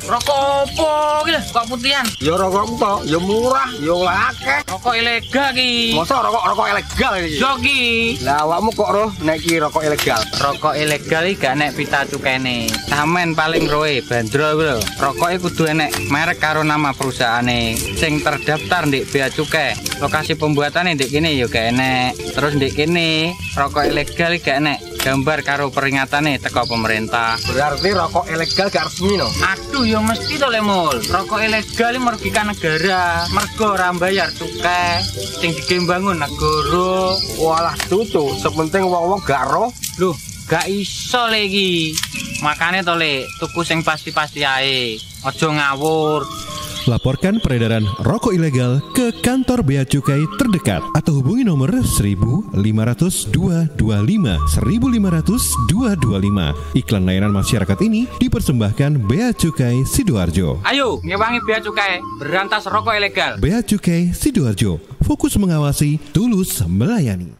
Rokok opo iki kok putihan? Ya rokok kok, ya murah, ya akeh. Rokok ilegal ki. Masa rokok ilegal iki? Yo ki. Lah awakmu kok roh nek iki rokok ilegal? Rokok ilegal iki gak nek pita cukene. Samen paling roe bandrol kuwi lho. Rokoke kudu enek merek karo nama perusahaane sing terdaftar ndek bea cukai. Lokasi pembuatane ndek kene ya gak enek. Terus ndek kene rokok ilegal iki gak enek gambar karo peringatane teko pemerintah. Berarti rokok ilegal gak resmi no? Aduh ya mesti to Lemul. Rokok ilegal merugikan negara. Mergo ora mbayar cukai sing digembangun negara. Walah tutu, sepenting wong-wong gak roh. Loh, gak iso lagi. Makane to Le, tuku sing pasti-pasti ae. Aja ngawur. Laporkan peredaran rokok ilegal ke kantor Bea Cukai terdekat atau hubungi nomor 1.500-225 1.500-225. Iklan layanan masyarakat ini dipersembahkan Bea Cukai Sidoarjo. Ayo, ngewangi Bea Cukai, berantas rokok ilegal. Bea Cukai Sidoarjo, fokus mengawasi, tulus melayani.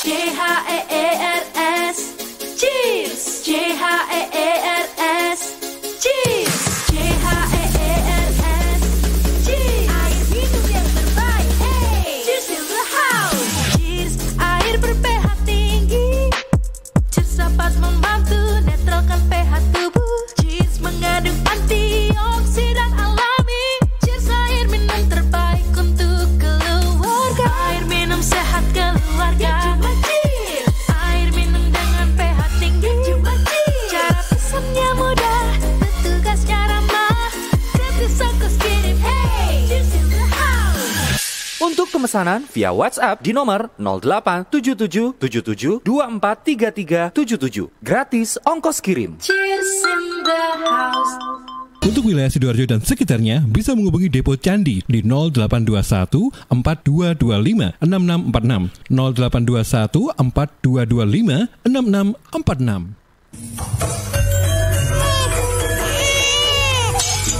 CHEERS, cheers. CHEERS, cheers. Dapat membantu netralkan pH tubuh. Cheers mengandung antioksidan alami. Cheers air minum terbaik untuk keluarga. Air minum sehat keluarga. Cuma cheers. Air minum dengan pH tinggi. Cuma cheers. Cara pesannya mudah, petugasnya ramah. Gratis ongkos kirim. Hey, cheers in the house. Untuk pemesanan via WhatsApp di nomor 087777243377. Gratis ongkos kirim. Cheers in the house. Untuk wilayah Sidoarjo dan sekitarnya bisa menghubungi Depo Candi di 0821 4225 6646 0821 4225 6646.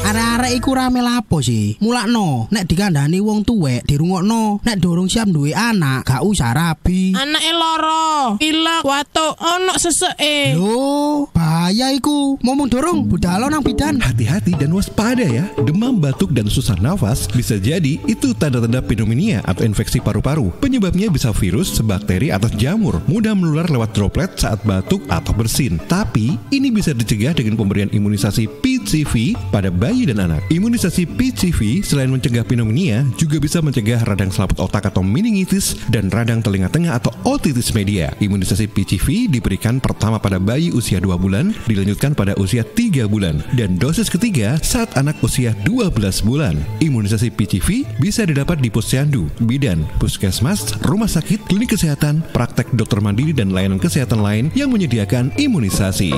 Arek-arek iku rame lapo sih? Mulakno, nek dikandani wong tuwek dirungokno, nek durung siap duwe anak, gak usah rabi. Anake loro, pilek, watuk, ono seseke. Lho, bahaya iku. Momong dorong budalo nang bidan. Hati-hati dan waspada ya. Demam, batuk, dan susah nafas bisa jadi itu tanda-tanda pneumonia atau infeksi paru-paru. Penyebabnya bisa virus, bakteri, atau jamur. Mudah menular lewat droplet saat batuk atau bersin. Tapi ini bisa dicegah dengan pemberian imunisasi PCV pada bayi dan anak. Imunisasi PCV selain mencegah pneumonia juga bisa mencegah radang selaput otak atau meningitis dan radang telinga tengah atau otitis media. Imunisasi PCV diberikan pertama pada bayi usia 2 bulan, dilanjutkan pada usia 3 bulan, dan dosis ketiga saat anak usia 12 bulan. Imunisasi PCV bisa didapat di posyandu, bidan, puskesmas, rumah sakit, klinik kesehatan, praktek dokter mandiri, dan layanan kesehatan lain yang menyediakan imunisasi.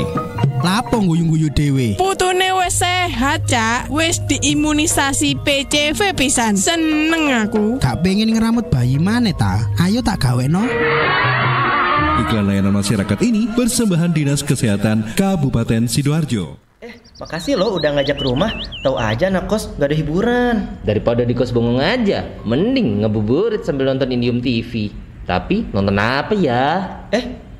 Lapo guyu-guyu dewe? Putune wis sehat, Cak. Wis diimunisasi PCV pisan. Seneng aku. Gak pengen ngeramut bayi maneh ta? Ayo tak gaweno. Iklan layanan masyarakat ini persembahan Dinas Kesehatan Kabupaten Sidoarjo. Makasih lo udah ngajak ke rumah. Tahu aja anak kos gak ada hiburan. Daripada di kos bengong aja, mending ngebuburit sambil nonton Indium TV. Tapi nonton apa ya?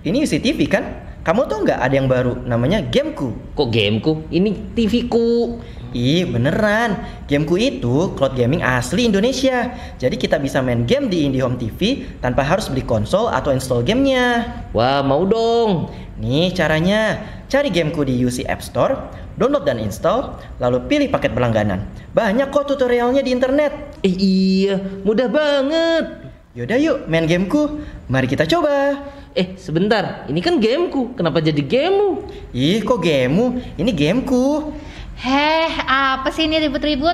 Ini UCTV kan? Kamu tuh nggak ada yang baru, namanya Gameku. Kok Gameku? Ini TV-ku. Ih beneran, Gameku itu cloud gaming asli Indonesia. Jadi kita bisa main game di IndiHome TV tanpa harus beli konsol atau install gamenya. Wah mau dong. Nih caranya, cari Gameku di UC App Store, download dan install, lalu pilih paket berlangganan. Banyak kok tutorialnya di internet. Iya, mudah banget. Yaudah yuk main Gameku, mari kita coba. Sebentar, ini kan Gameku, kenapa jadi gamemu? Ih kok gamemu, ini Gameku. Apa sih ini ribut-ribut?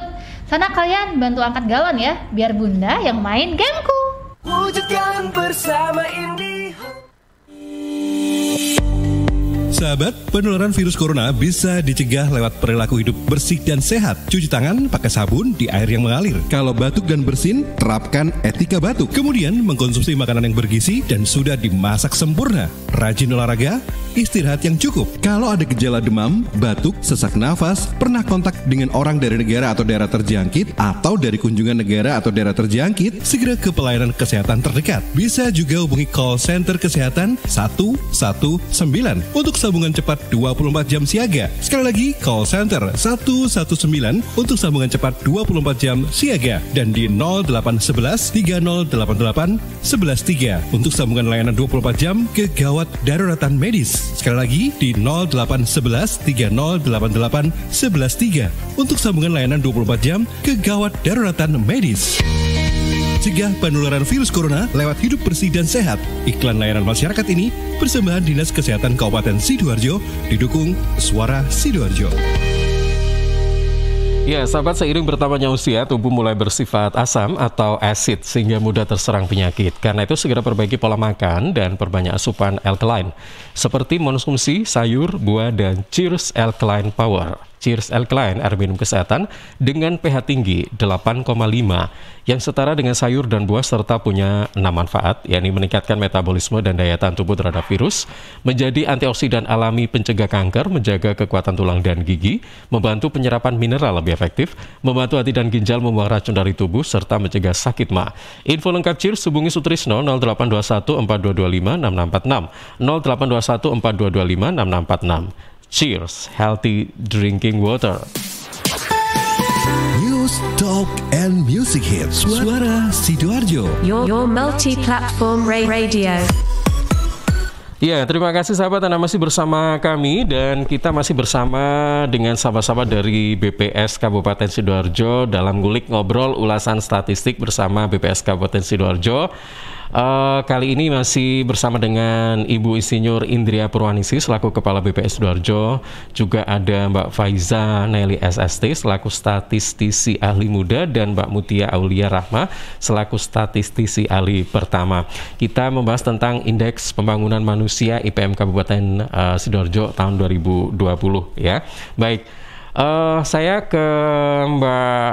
Sana kalian bantu angkat galon ya, biar Bunda yang main gameku. Wujudkan bersama IndiHome. Sahabat, penularan virus corona bisa dicegah lewat perilaku hidup bersih dan sehat. Cuci tangan pakai sabun di air yang mengalir. Kalau batuk dan bersin, terapkan etika batuk. Kemudian mengkonsumsi makanan yang bergizi dan sudah dimasak sempurna. Rajin olahraga, istirahat yang cukup. Kalau ada gejala demam, batuk, sesak nafas, pernah kontak dengan orang dari negara atau daerah terjangkit, atau dari kunjungan negara atau daerah terjangkit, segera ke pelayanan kesehatan terdekat. Bisa juga hubungi call center kesehatan 119 untuk sambungan cepat 24 jam siaga. Sekali lagi, call center 119 untuk sambungan cepat 24 jam siaga. Dan di 0811 3088 113 untuk sambungan layanan 24 jam kegawat daruratan medis. Sekali lagi, di 0811 3088 113 untuk sambungan layanan 24 jam kegawat daruratan medis. Cegah penularan virus corona lewat hidup bersih dan sehat. Iklan layanan masyarakat ini persembahan Dinas Kesehatan Kabupaten Sidoarjo didukung Suara Sidoarjo. Ya, sahabat, seiring bertambahnya usia, tubuh mulai bersifat asam atau asid sehingga mudah terserang penyakit. Karena itu segera perbaiki pola makan dan perbanyak asupan alkaline seperti mengonsumsi sayur, buah, dan Cheers Alkaline Power. Cheers Alkaline, air minum kesehatan dengan pH tinggi 8,5 yang setara dengan sayur dan buah serta punya 6 manfaat, yakni meningkatkan metabolisme dan daya tahan tubuh terhadap virus, menjadi antioksidan alami pencegah kanker, menjaga kekuatan tulang dan gigi, membantu penyerapan mineral lebih efektif, membantu hati dan ginjal membuang racun dari tubuh, serta mencegah sakit ma. Info lengkap Cheers hubungi Sutrisno 0821 4225 6646 0821 4225 6646. Cheers, healthy drinking water. News, talk, and music hits. Suara Sidoarjo. Your multi-platform radio. Ya, terima kasih sahabat Anda masih bersama kami dan kita masih bersama dengan sahabat-sahabat dari BPS Kabupaten Sidoarjo dalam ngulik ngobrol ulasan statistik bersama BPS Kabupaten Sidoarjo. Kali ini masih bersama dengan Ibu Insinyur Indria Purwanisi selaku Kepala BPS Sidoarjo, juga ada Mbak Faiza Nelly SST selaku Statistisi Ahli Muda dan Mbak Mutia Aulia Rahma selaku Statistisi Ahli Pertama. Kita membahas tentang Indeks Pembangunan Manusia IPM Kabupaten Sidoarjo tahun 2020 ya. Baik. Saya ke Mbak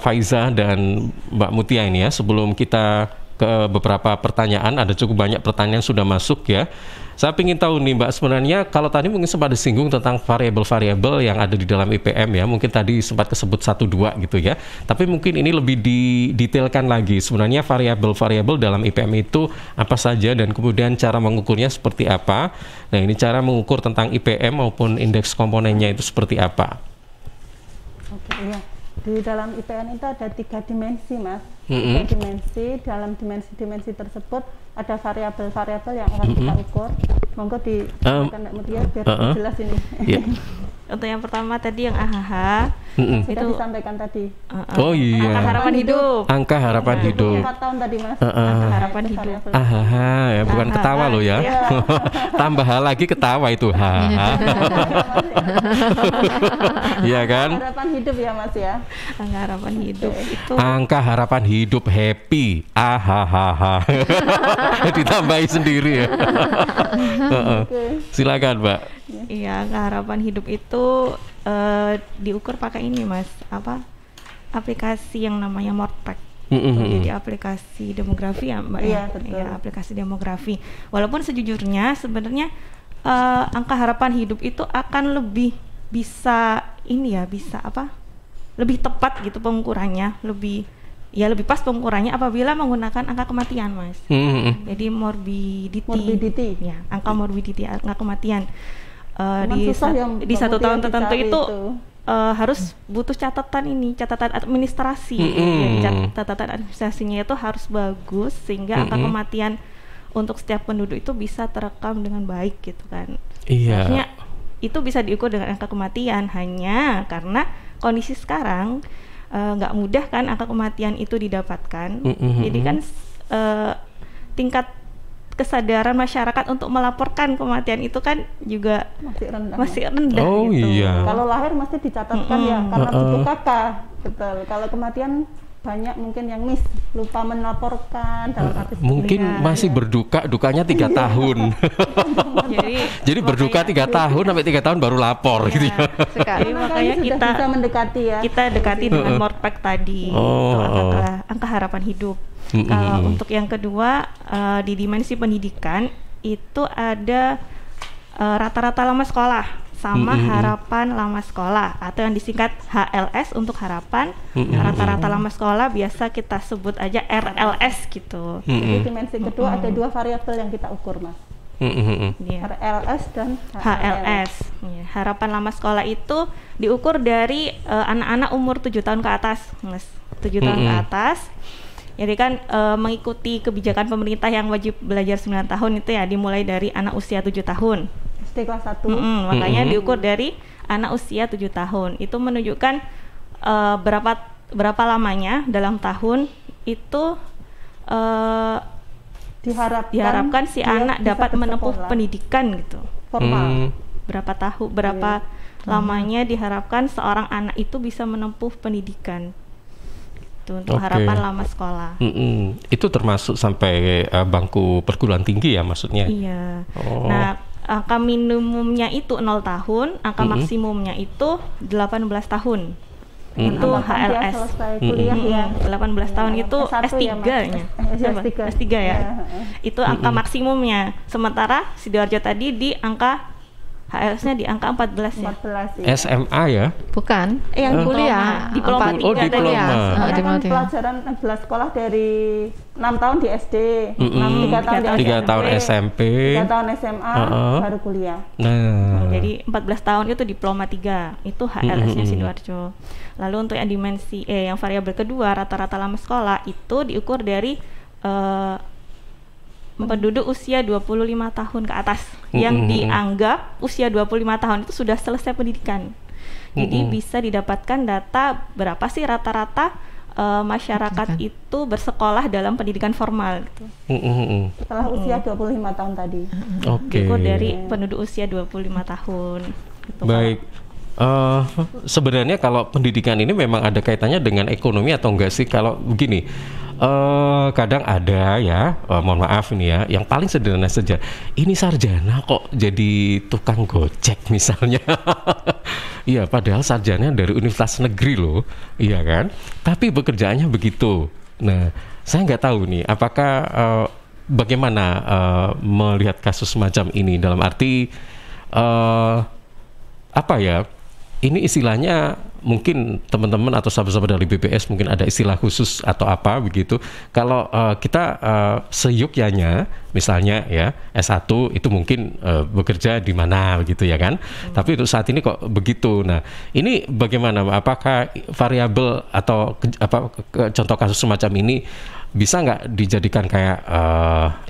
Faiza dan Mbak Mutia ini ya, sebelum kita ke beberapa pertanyaan, ada cukup banyak pertanyaan yang sudah masuk ya. Saya ingin tahu nih Mbak, sebenarnya kalau tadi mungkin sempat disinggung tentang variabel-variabel yang ada di dalam IPM ya, mungkin tadi sempat kesebut 1-2 gitu ya, tapi mungkin ini lebih didetailkan lagi, sebenarnya variabel-variabel dalam IPM itu apa saja dan kemudian cara mengukurnya seperti apa. Nah, ini cara mengukur tentang IPM maupun indeks komponennya itu seperti apa? Oke, ya. Di dalam IPM itu ada 3 dimensi, Mas. 3 dimensi, dalam dimensi-dimensi tersebut ada variabel-variabel yang akan kita ukur. Monggo di Mbak Mutia biar jelas ini. Yeah. Untuk yang pertama tadi yang AHH itu disampaikan tadi. Oh iya. Angka harapan hidup. Angka harapan hidup. 4 tahun tadi Mas. Angka harapan hidup. AHH ya, bukan ketawa loh ya. Tambah lagi ketawa itu. Iya kan? Harapan hidup ya Mas ya. Angka harapan hidup itu. Angka harapan hidup happy. AHH. Ditambahi sendiri ya. Silakan Mbak. Iya, angka harapan hidup itu diukur pakai ini Mas, aplikasi yang namanya Morpec. Jadi aplikasi demografi ya Mbak. Iya, betul. Ya, aplikasi demografi. Walaupun sejujurnya sebenarnya angka harapan hidup itu akan lebih bisa lebih tepat gitu pengukurannya, lebih pas pengukurannya apabila menggunakan angka kematian Mas. Jadi morbidity. Ya, angka morbidity, angka kematian. Di satu tahun tertentu itu harus butuh catatan administrasi. Catatan administrasinya itu harus bagus sehingga angka kematian untuk setiap penduduk itu bisa terekam dengan baik gitu kan. Iya. Seharusnya itu bisa diukur dengan angka kematian, hanya karena kondisi sekarang nggak mudah kan angka kematian itu didapatkan. Jadi kan tingkat kesadaran masyarakat untuk melaporkan kematian itu kan juga masih rendah Oh gitu. iya. Kalau lahir mesti dicatatkan ya, karena butuh kakak. Betul. Kalau kematian banyak mungkin yang lupa melaporkan dalam arti mungkin masih berduka, dukanya 3 tahun. Jadi berduka 3 tahun sampai 3 tahun baru lapor gitu ya. Jadi makanya kita bisa mendekati ya. Kita dekati dengan Morpek tadi, angka harapan hidup. Kalau untuk yang kedua di dimensi pendidikan itu ada rata-rata lama sekolah sama harapan lama sekolah atau yang disingkat HLS untuk harapan. Rata-rata lama sekolah biasa kita sebut aja RLS gitu. Jadi dimensi kedua ada 2 variabel yang kita ukur, Mas. RLS dan HLS. Ya, harapan lama sekolah itu diukur dari anak-anak umur 7 tahun ke atas, Mas. 7 tahun ke atas. Jadi kan mengikuti kebijakan pemerintah yang wajib belajar 9 tahun itu ya dimulai dari anak usia 7 tahun. SD kelas 1. Makanya diukur dari anak usia 7 tahun. Itu menunjukkan berapa lamanya dalam tahun itu diharapkan si anak dapat menempuh pendidikan gitu. Formal. Berapa lamanya diharapkan seorang anak itu bisa menempuh pendidikan. Itu untuk harapan lama sekolah. Itu termasuk sampai bangku perguruan tinggi ya maksudnya? Iya. Nah, angka minimumnya itu 0 tahun, angka maksimumnya itu 18 tahun. Itu HLS. Kuliah ya. 18 tahun itu S3-nya. S3 ya. Itu angka maksimumnya. Sementara Sidoarjo tadi di angka HLS-nya di angka 14 ya. 14 ya. SMA ya? Bukan. Yang kuliah. Diploma 3 diploma. Kan pelajaran sekolah dari 6 tahun di SD, 3 tahun SMP, 3 tahun SMA, baru kuliah. Nah. Jadi 14 tahun itu diploma 3. Itu HLS-nya Sidoarjo. Lalu untuk yang dimensi yang variabel kedua, rata-rata lama sekolah itu diukur dari penduduk usia 25 tahun ke atas yang dianggap usia 25 tahun itu sudah selesai pendidikan. Jadi bisa didapatkan data berapa sih rata-rata masyarakat itu bersekolah dalam pendidikan formal gitu. Setelah usia 25 tahun tadi. Diukur dari penduduk usia 25 tahun. Gitu. Baik. Sebenarnya kalau pendidikan ini memang ada kaitannya dengan ekonomi atau enggak sih? Kalau begini, kadang ada ya, mohon maaf ini ya, yang paling sederhana saja, ini sarjana kok jadi tukang gojek misalnya. Iya, padahal sarjana dari universitas negeri loh, iya kan? Tapi bekerjaannya begitu. Nah, saya nggak tahu nih, apakah bagaimana melihat kasus semacam ini dalam arti apa ya? Ini istilahnya mungkin teman-teman atau sahabat-sahabat dari BPS mungkin ada istilah khusus atau apa begitu. Kalau kita seyukyanya misalnya ya S1 itu mungkin bekerja di mana begitu ya kan. Tapi untuk saat ini kok begitu. Nah, ini bagaimana? Apakah variabel atau contoh kasus semacam ini bisa nggak dijadikan kayak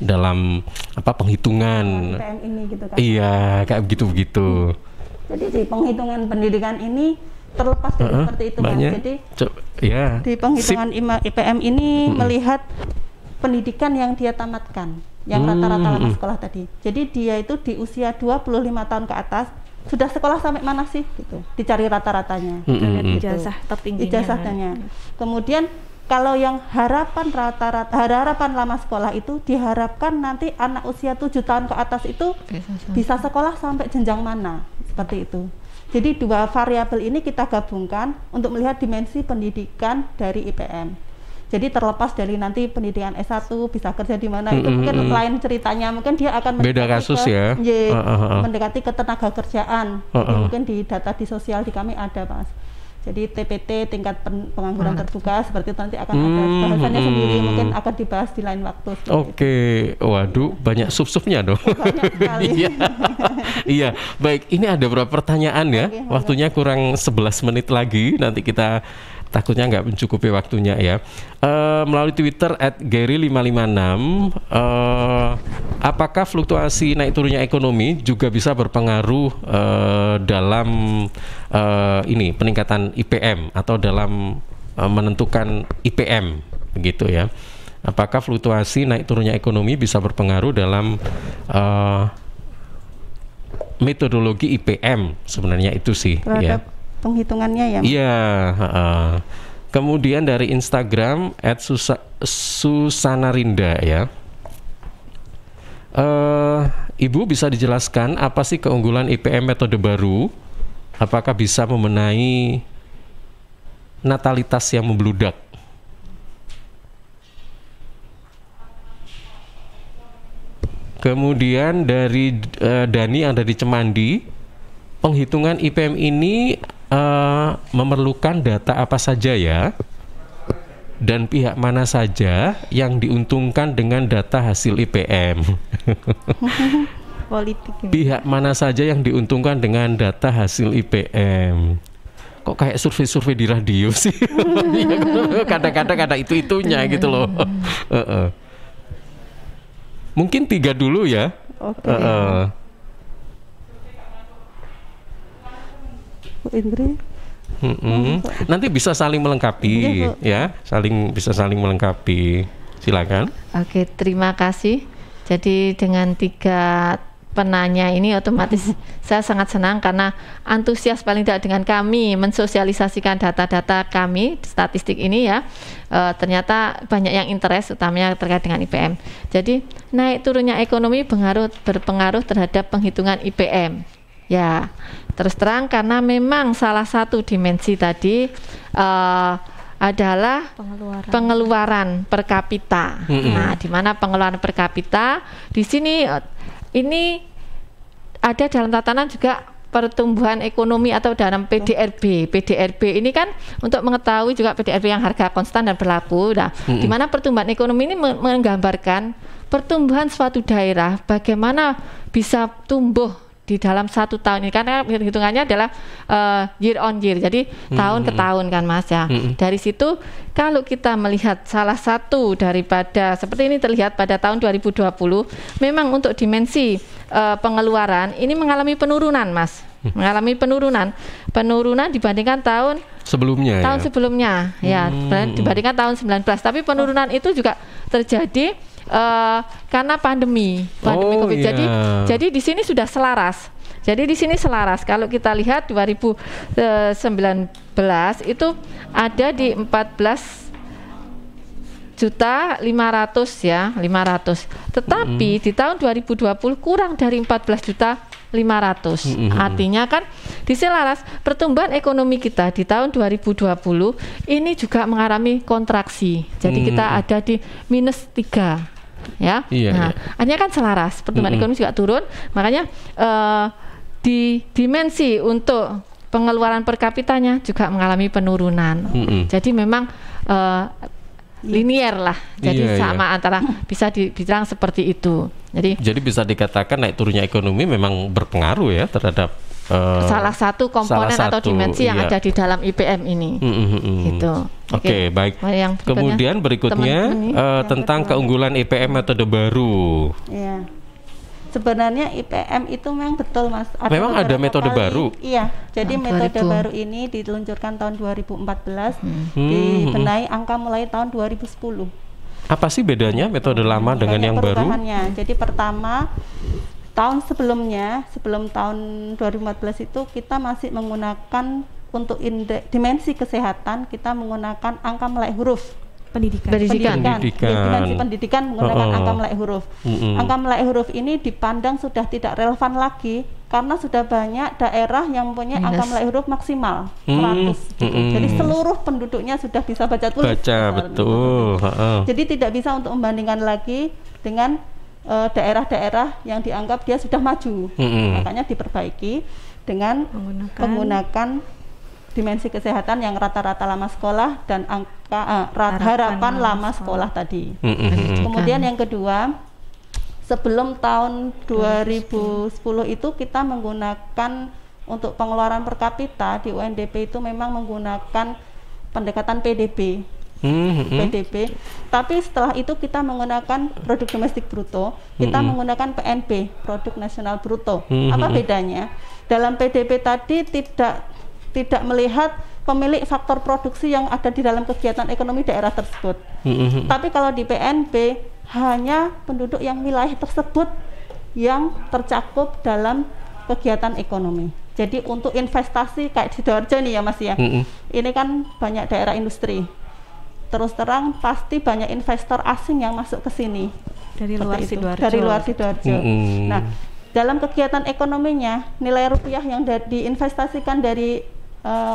dalam penghitungan? Ini gitu kan? Iya, kayak begitu-begitu. Jadi di penghitungan pendidikan ini terlepas dari seperti itu Mas. Jadi di penghitungan IPM ini melihat pendidikan yang dia tamatkan, yang rata-rata lama sekolah tadi. Jadi dia itu di usia 25 tahun ke atas sudah sekolah sampai mana sih gitu. Dicari rata-ratanya. Ijazah tertingginya. Ijazahnya. Kemudian kalau yang harapan lama sekolah itu diharapkan nanti anak usia 7 tahun ke atas itu bisa sekolah sampai jenjang mana, seperti itu. Jadi 2 variabel ini kita gabungkan untuk melihat dimensi pendidikan dari IPM. Jadi terlepas dari nanti pendidikan S1 bisa kerja di mana itu mungkin lain ceritanya, mungkin dia akan beda kasus ya. Mendekati ke tenaga kerjaan. Jadi mungkin di data di sosial di kami ada Mas. Jadi TPT tingkat pengangguran terbuka seperti itu nanti akan ada bahasannya sendiri, mungkin akan dibahas di lain waktu. Oke, waduh banyak sub-subnya dong. Banyak sekali. Iya, baik. Ini ada beberapa pertanyaan ya. Waktunya kurang 11 menit lagi. Nanti kita takutnya nggak mencukupi waktunya ya. Melalui Twitter @gary556, apakah fluktuasi naik turunnya ekonomi juga bisa berpengaruh dalam ini peningkatan IPM atau dalam menentukan IPM begitu ya? Apakah fluktuasi naik turunnya ekonomi bisa berpengaruh dalam metodologi IPM? Sebenarnya itu sih terhadap penghitungannya ya. Iya. Kemudian dari Instagram @susanarinda ya. Ibu bisa dijelaskan apa sih keunggulan IPM metode baru? Apakah bisa memenuhi natalitas yang membludak? Kemudian dari Dani yang ada di Cemandi, penghitungan IPM ini memerlukan data apa saja ya? Dan pihak mana saja yang diuntungkan dengan data hasil IPM? Politik. Pihak mana saja yang diuntungkan dengan data hasil IPM? Kok kayak survei-survei di radio sih? Kadang-kadang ada itu-itunya gitu loh. Mungkin 3 dulu ya. Oke. Bu Indri. Nanti bisa saling melengkapi ya, bisa saling melengkapi. Silakan. Oke, terima kasih. Jadi dengan 3 penanya ini otomatis saya sangat senang karena antusias paling tidak dengan kami mensosialisasikan data-data kami statistik ini ya. Ternyata banyak yang interest utamanya terkait dengan IPM. Jadi naik turunnya ekonomi berpengaruh terhadap penghitungan IPM. Ya, terus terang karena memang salah satu dimensi tadi adalah pengeluaran per kapita. Nah, di mana pengeluaran per kapita di sini ini ada dalam tatanan juga pertumbuhan ekonomi atau dalam PDRB. PDRB ini kan untuk mengetahui juga PDRB yang harga konstan dan berlaku. Nah, di mana pertumbuhan ekonomi ini menggambarkan pertumbuhan suatu daerah bagaimana bisa tumbuh di dalam 1 tahun ini, karena hitungannya adalah year on year, jadi tahun ke tahun kan Mas ya. Dari situ kalau kita melihat salah satu daripada seperti ini terlihat pada tahun 2020 memang untuk dimensi pengeluaran ini mengalami penurunan Mas, mengalami penurunan dibandingkan tahun sebelumnya ya, dibandingkan tahun 19, tapi penurunan itu juga terjadi karena pandemi COVID. Jadi di sini sudah selaras. Jadi di sini selaras. Kalau kita lihat 2019 itu ada di 14.500.000 ya, 500. Tetapi di tahun 2020 kurang dari 14.500.000. Artinya kan di selaras pertumbuhan ekonomi kita di tahun 2020 ini juga mengalami kontraksi. Jadi kita ada di -3. Ya, artinya kan selaras, pertumbuhan ekonomi juga turun, makanya di dimensi untuk pengeluaran per kapitanya juga mengalami penurunan. Jadi memang linier lah, jadi sama antara bisa dibilang seperti itu. Jadi bisa dikatakan naik turunnya ekonomi memang berpengaruh ya terhadap salah satu komponen atau dimensi yang ada di dalam IPM ini. Gitu. Oke, baik. Kemudian berikutnya tentang keunggulan IPM metode baru. Iya. Sebenarnya IPM itu memang betul Mas. Memang ada metode baru. Iya. Jadi metode baru ini diluncurkan tahun 2014, dibenahi angka mulai tahun 2010. Apa sih bedanya metode lama dengan yang baru? Jadi pertama tahun sebelum tahun 2014 itu kita masih menggunakan untuk dimensi kesehatan, kita menggunakan angka melek huruf. Dimensi pendidikan menggunakan angka melek huruf. Angka melek huruf ini dipandang sudah tidak relevan lagi karena sudah banyak daerah yang mempunyai angka melek huruf maksimal 100. Jadi seluruh penduduknya sudah bisa baca tulis. Betul. Jadi tidak bisa untuk membandingkan lagi dengan daerah-daerah yang dianggap dia sudah maju. Makanya diperbaiki dengan menggunakan dimensi kesehatan yang rata-rata lama sekolah dan angka harapan lama sekolah tadi. Kemudian yang kedua, sebelum tahun 2010 itu kita menggunakan untuk pengeluaran per kapita di UNDP itu memang menggunakan pendekatan PDB. Tapi setelah itu kita menggunakan produk domestik bruto, kita menggunakan PNB, produk nasional bruto. Apa bedanya? Dalam PDB tadi tidak melihat pemilik faktor produksi yang ada di dalam kegiatan ekonomi daerah tersebut. Tapi kalau di PNB hanya penduduk yang wilayah tersebut yang tercakup dalam kegiatan ekonomi. Jadi untuk investasi kayak Sidoarjo nih ya Mas ya, ini kan banyak daerah industri. Terus terang pasti banyak investor asing yang masuk ke sini dari luar Sidoarjo. Dari luar Sidoarjo. Nah, dalam kegiatan ekonominya nilai rupiah yang diinvestasikan dari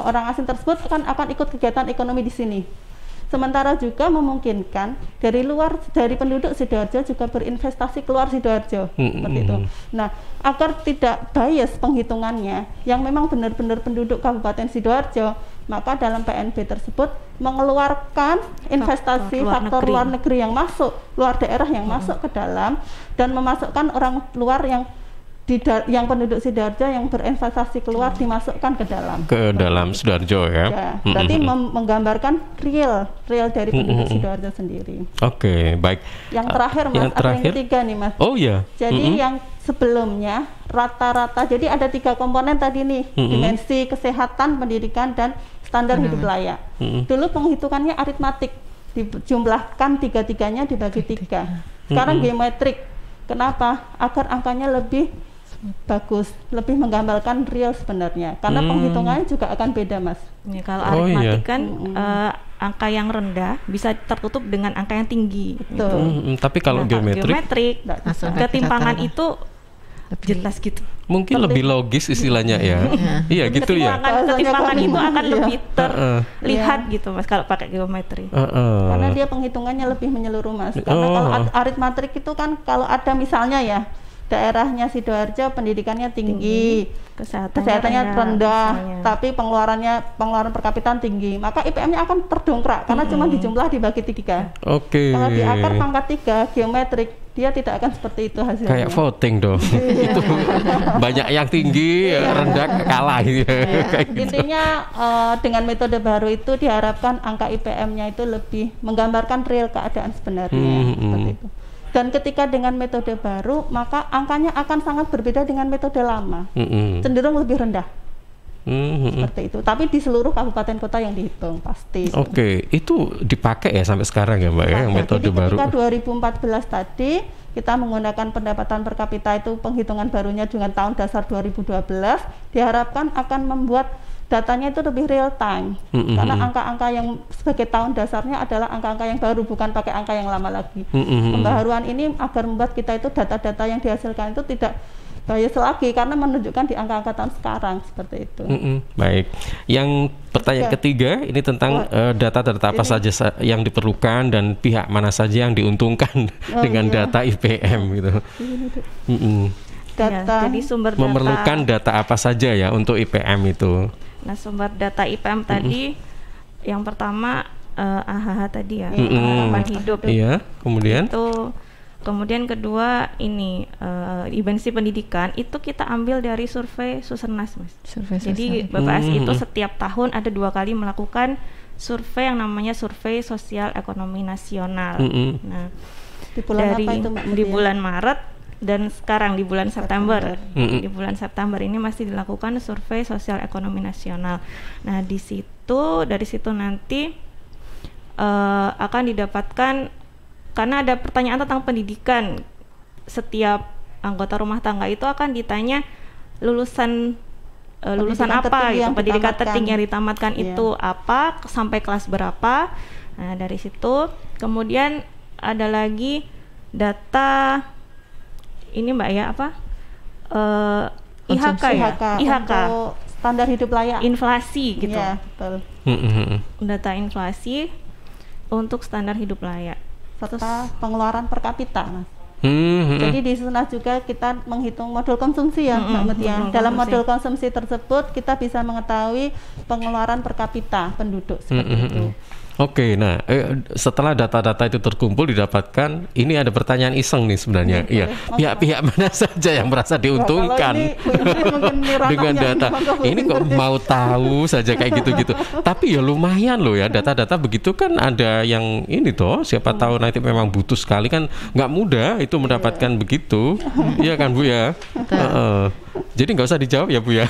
orang asing tersebut akan ikut kegiatan ekonomi di sini. Sementara juga memungkinkan dari penduduk Sidoarjo juga berinvestasi keluar Sidoarjo, seperti itu. Nah, agar tidak bias penghitungannya, yang memang benar-benar penduduk Kabupaten Sidoarjo, maka dalam PNB tersebut mengeluarkan investasi faktor luar negeri yang masuk, luar daerah yang masuk ke dalam, dan memasukkan orang luar yang penduduk Sidoarjo yang berinvestasi keluar dimasukkan ke dalam Sidoarjo ya. Berarti menggambarkan real dari penduduk Sidoarjo sendiri. Oke, baik. Yang terakhir Mas, yang ketiga nih Mas. Oh iya. Jadi yang sebelumnya rata-rata, jadi ada 3 komponen tadi nih, dimensi kesehatan, pendidikan, dan standar hidup layak. Dulu penghitungannya aritmatik, dijumlahkan 3-3-nya dibagi 3. Sekarang geometrik. Kenapa? Agar angkanya lebih bagus, lebih menggambarkan real sebenarnya, karena penghitungannya juga akan beda Mas. Ya, kalau aritmatik kan angka yang rendah bisa tertutup dengan angka yang tinggi. Gitu. Tapi kalau geometrik ketimpangan itu jelas gitu. Mungkin lebih logis istilahnya ya. Iya gitu ya. Ketimpangan itu akan lebih terlihat gitu Mas kalau pakai geometri. Karena dia penghitungannya lebih menyeluruh Mas. Karena kalau aritmatik itu kan kalau ada misalnya ya, daerahnya Sidoarjo pendidikannya tinggi, kesehatannya rendah, tapi pengeluaran per kapita tinggi, maka IPM-nya akan terdongkrak karena cuma dijumlah dibagi 3. Kalau di akar pangkat 3 geometrik, dia tidak akan seperti itu hasilnya. Kayak voting dong. Itu banyak yang tinggi, rendah kalah gitu. Intinya dengan metode baru itu diharapkan angka IPM-nya itu lebih menggambarkan real keadaan sebenarnya, seperti itu. Dan ketika dengan metode baru, maka angkanya akan sangat berbeda dengan metode lama, cenderung lebih rendah. Seperti itu. Tapi di seluruh kabupaten kota yang dihitung pasti. Oke, itu dipakai ya sampai sekarang ya Mbak ya, yang metode jadi baru. Ketika 2014 tadi kita menggunakan pendapatan per kapita itu penghitungan barunya dengan tahun dasar 2012, diharapkan akan membuat datanya itu lebih real time, karena angka-angka yang sebagai tahun dasarnya adalah angka-angka yang baru, bukan pakai angka yang lama lagi. Pembaharuan ini agar membuat kita itu data-data yang dihasilkan itu tidak bias lagi, karena menunjukkan di angka-angka tahun sekarang, seperti itu. Baik, yang pertanyaan ketiga ini tentang data-data apa saja yang diperlukan dan pihak mana saja yang diuntungkan dengan data IPM gitu. Data. Jadi sumber data memerlukan data apa saja ya untuk IPM itu. Nah, sumber data IPM tadi yang pertama AHH tadi ya, harapan hidup. Iya, kemudian itu, kemudian kedua ini dimensi pendidikan itu kita ambil dari survei Susenas Mas. Jadi BPS itu setiap tahun ada 2 kali melakukan survei yang namanya survei sosial ekonomi nasional. Nah, di bulan apa itu Mbak? Di bulan Maret dan sekarang di bulan September. Di bulan September ini masih dilakukan survei sosial ekonomi nasional. Nah, dari situ nanti akan didapatkan, karena ada pertanyaan tentang pendidikan, setiap anggota rumah tangga itu akan ditanya lulusan apa gitu, pendidikan tertinggi yang ditamatkan itu apa, sampai kelas berapa. Nah, dari situ kemudian ada lagi data ini Mbak ya, apa? IHK untuk standar hidup layak, inflasi gitu. Iya, betul. Data inflasi untuk standar hidup layak, serta pengeluaran per kapita Mas. Jadi di sana juga kita menghitung modul konsumsi ya Mbak Mutia. Dalam modul konsumsi tersebut kita bisa mengetahui pengeluaran per kapita penduduk seperti itu. Oke, nah setelah data-data itu terkumpul didapatkan, ini ada pertanyaan iseng nih sebenarnya. Iya, pihak-pihak mana saja yang merasa diuntungkan dengan data ini, kok mau tahu saja kayak gitu-gitu. Tapi ya lumayan loh ya, data-data begitu kan ada yang ini toh, siapa tahu nanti memang butuh sekali kan, nggak mudah itu mendapatkan begitu. Iya kan Bu ya? Jadi nggak usah dijawab ya Bu ya.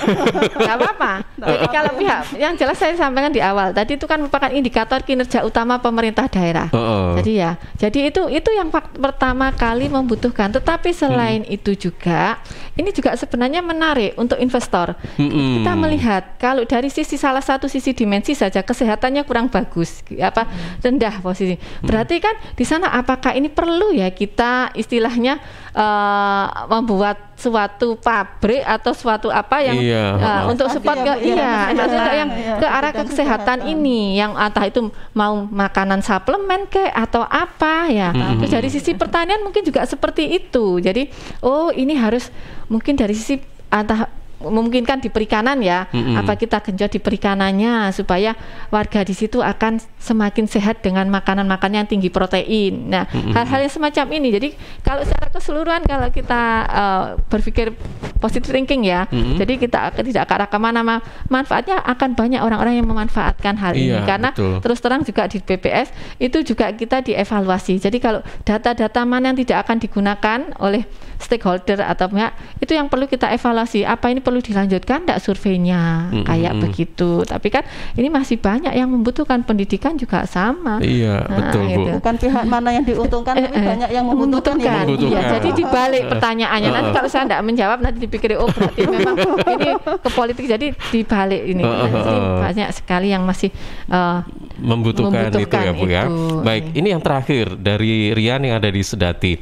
Nggak apa-apa. Jadi kalau pihak yang jelas saya sampaikan di awal tadi itu kan merupakan indikator kinerja utama pemerintah daerah. Jadi itu yang pertama kali membutuhkan. Tetapi selain itu juga ini juga sebenarnya menarik untuk investor. Kita melihat kalau dari salah satu sisi dimensi saja kesehatannya kurang bagus, rendah posisi. Berarti kan di sana apakah ini perlu ya kita istilahnya membuat suatu pabrik atau suatu apa yang untuk support ke arah kesehatan ini yang entah itu mau makanan suplemen atau apa ya. Terus dari sisi pertanian mungkin juga seperti itu. Jadi ini harus mungkin dari sisi entah memungkinkan di perikanan ya, apa kita genjot di perikanannya supaya warga di situ akan semakin sehat dengan makanan-makanan yang tinggi protein. Nah, hal-hal yang semacam ini. Jadi kalau secara keseluruhan kalau kita berpikir positive thinking ya, jadi kita tidak ke arah kemana, manfaatnya akan banyak orang-orang yang memanfaatkan hal ini karena terus terang juga di BPS itu juga kita dievaluasi. Jadi kalau data-data mana yang tidak akan digunakan oleh stakeholder atau pihak itu yang perlu kita evaluasi, apa ini perlu dilanjutkan enggak surveinya kayak begitu. Tapi kan ini masih banyak yang membutuhkan, pendidikan juga sama. Betul Bu. Bukan pihak mana yang diuntungkan tapi banyak yang membutuhkan. Jadi dibalik pertanyaannya nanti kalau saya enggak menjawab nanti dipikir berarti memang ini ke politik, jadi dibalik ini banyak sekali yang masih membutuhkan itu ya Bu ya. Baik, ini yang terakhir dari Rian yang ada di Sedati.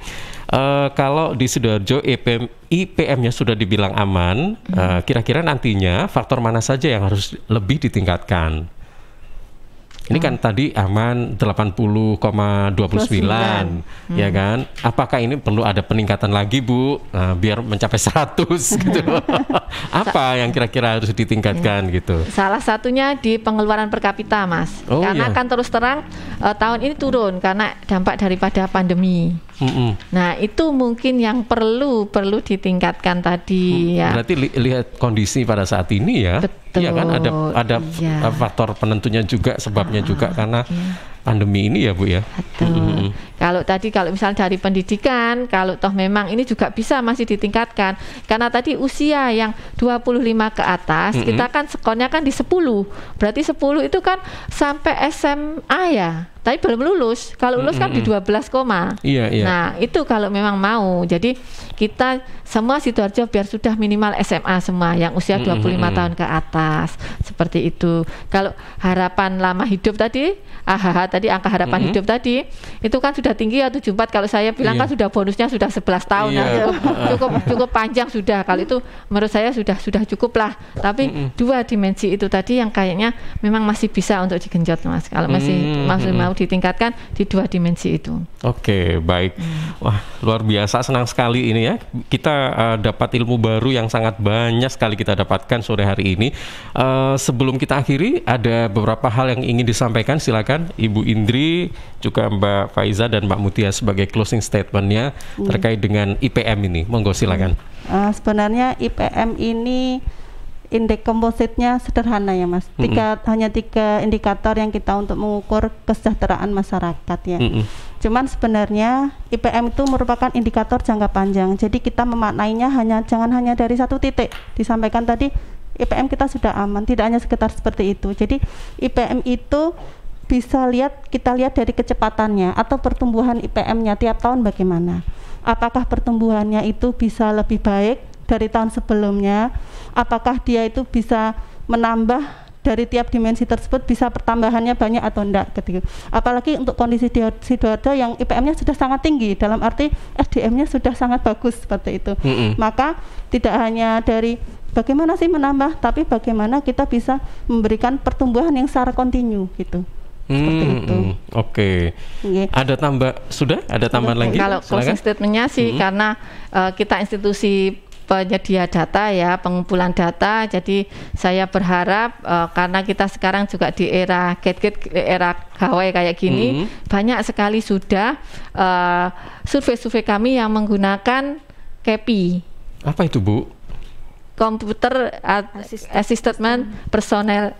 Kalau di Sidoarjo IPM-nya sudah dibilang aman, kira-kira nantinya faktor mana saja yang harus lebih ditingkatkan? Ini kan tadi aman 80,29 ya kan? Apakah ini perlu ada peningkatan lagi Bu biar mencapai 100 gitu? Apa yang kira-kira harus ditingkatkan gitu? Salah satunya di pengeluaran per kapita Mas. Karena kan terus terang tahun ini turun karena dampak daripada pandemi. Nah itu mungkin yang perlu ditingkatkan tadi ya. Berarti lihat kondisi pada saat ini ya. Iya kan ada faktor penentunya juga, sebabnya juga karena pandemi ini ya Bu ya. Betul. Kalau misalnya dari pendidikan, kalau toh memang ini juga bisa masih ditingkatkan karena tadi usia yang 25 ke atas kita kan skornya kan di 10. Berarti 10 itu kan sampai SMA ya. Tapi belum lulus. Kalau lulus kan di 12, Nah, itu kalau memang mau. Jadi kita semua Sidoarjo biar sudah minimal SMA semua yang usia 25 tahun ke atas. Seperti itu. Kalau harapan lama hidup tadi, tadi angka harapan hidup tadi, itu kan sudah tinggi ya 74. Kalau saya bilang kan sudah bonusnya sudah 11 tahun. Cukup panjang sudah. Kalau itu menurut saya sudah cukup lah. Tapi dua dimensi itu tadi yang kayaknya memang masih bisa untuk digenjot Mas. Kalau masih mau ditingkatkan di dua dimensi itu. Oke, baik. Wah, luar biasa, senang sekali ini ya. Kita dapat ilmu baru yang sangat banyak sekali kita dapatkan sore hari ini. Sebelum kita akhiri, ada beberapa hal yang ingin disampaikan. Silakan Ibu Indri, juga Mbak Faiza dan Mbak Mutia sebagai closing statement-nya terkait dengan IPM ini. Monggo silakan. Sebenarnya IPM ini indeks kompositnya sederhana ya Mas. Hanya 3 indikator yang kita untuk mengukur kesejahteraan masyarakat ya. Cuman sebenarnya IPM itu merupakan indikator jangka panjang. Jadi kita memaknainya jangan hanya dari satu titik. Disampaikan tadi IPM kita sudah aman, tidak hanya sekitar seperti itu. Jadi IPM itu kita lihat dari kecepatannya atau pertumbuhan IPM-nya tiap tahun bagaimana. Apakah pertumbuhannya itu bisa lebih baik dari tahun sebelumnya, apakah dia itu bisa menambah dari tiap dimensi tersebut, bisa pertambahannya banyak atau enggak gitu. Apalagi untuk kondisi Sidoarjo yang IPM-nya sudah sangat tinggi, dalam arti SDM-nya sudah sangat bagus seperti itu. Maka tidak hanya dari bagaimana sih menambah, tapi bagaimana kita bisa memberikan pertumbuhan yang secara kontinu gitu. Seperti itu. Oke. Ada tambahan lagi? Kalau closing statement-nya sih karena kita institusi penyedia data ya, pengumpulan data. Jadi saya berharap karena kita sekarang juga di era gadget, era gawai kayak gini, banyak sekali sudah survei-survei kami yang menggunakan KPI. Apa itu Bu? Computer Assisted Personnel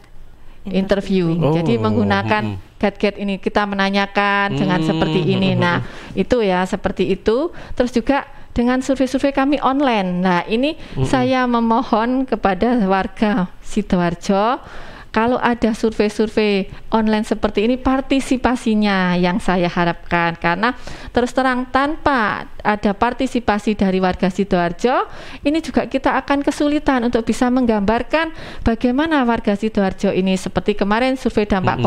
Interview. Jadi menggunakan gadget ini kita menanyakan dengan seperti ini. Nah, itu ya seperti itu. Terus juga dengan survei-survei kami online. Nah, ini saya memohon kepada warga Sidoarjo, kalau ada survei-survei online seperti ini, partisipasinya yang saya harapkan. Karena terus terang tanpa ada partisipasi dari warga Sidoarjo, ini juga kita akan kesulitan untuk bisa menggambarkan bagaimana warga Sidoarjo ini, seperti kemarin survei dampak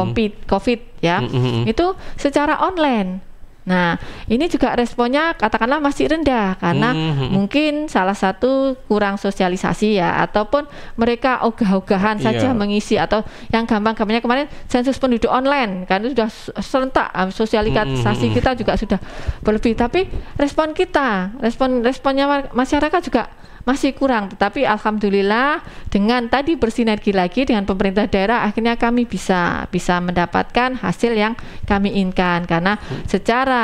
COVID ya, itu secara online. Nah, ini juga responnya katakanlah masih rendah karena mungkin salah satu kurang sosialisasi ya, ataupun mereka ogah-ogahan saja mengisi, atau yang gampang-gampangnya kemarin sensus penduduk online kan itu sudah serentak, sosialisasi kita juga sudah berlebih, tapi responnya masyarakat juga masih kurang. Tetapi alhamdulillah dengan tadi bersinergi lagi dengan pemerintah daerah, akhirnya kami bisa mendapatkan hasil yang kami inginkan, karena secara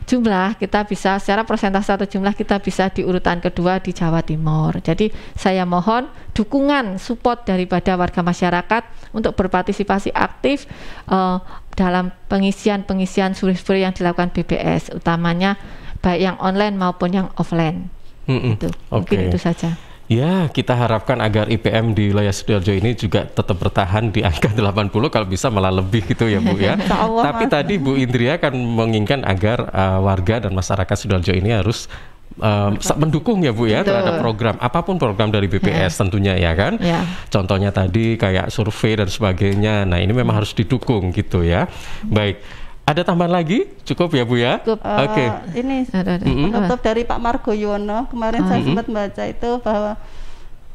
jumlah kita bisa, secara persentase atau jumlah kita bisa di urutan kedua di Jawa Timur. Jadi saya mohon dukungan support daripada warga masyarakat untuk berpartisipasi aktif dalam pengisian survei yang dilakukan BPS, utamanya baik yang online maupun yang offline. Mungkin itu saja. Ya, kita harapkan agar IPM di wilayah Sidoarjo ini juga tetap bertahan di angka 80, kalau bisa malah lebih gitu ya Bu ya. Tapi tadi Bu Indria kan menginginkan agar warga dan masyarakat Sidoarjo ini harus mendukung ya Bu ya terhadap program, apapun program dari BPS tentunya ya kan. Contohnya tadi kayak survei dan sebagainya. Nah, ini memang harus didukung gitu ya. Baik. Ada tambahan lagi? Cukup ya Bu ya? Oke. Ini penutup dari Pak Margoyono. Kemarin saya sempat baca itu bahwa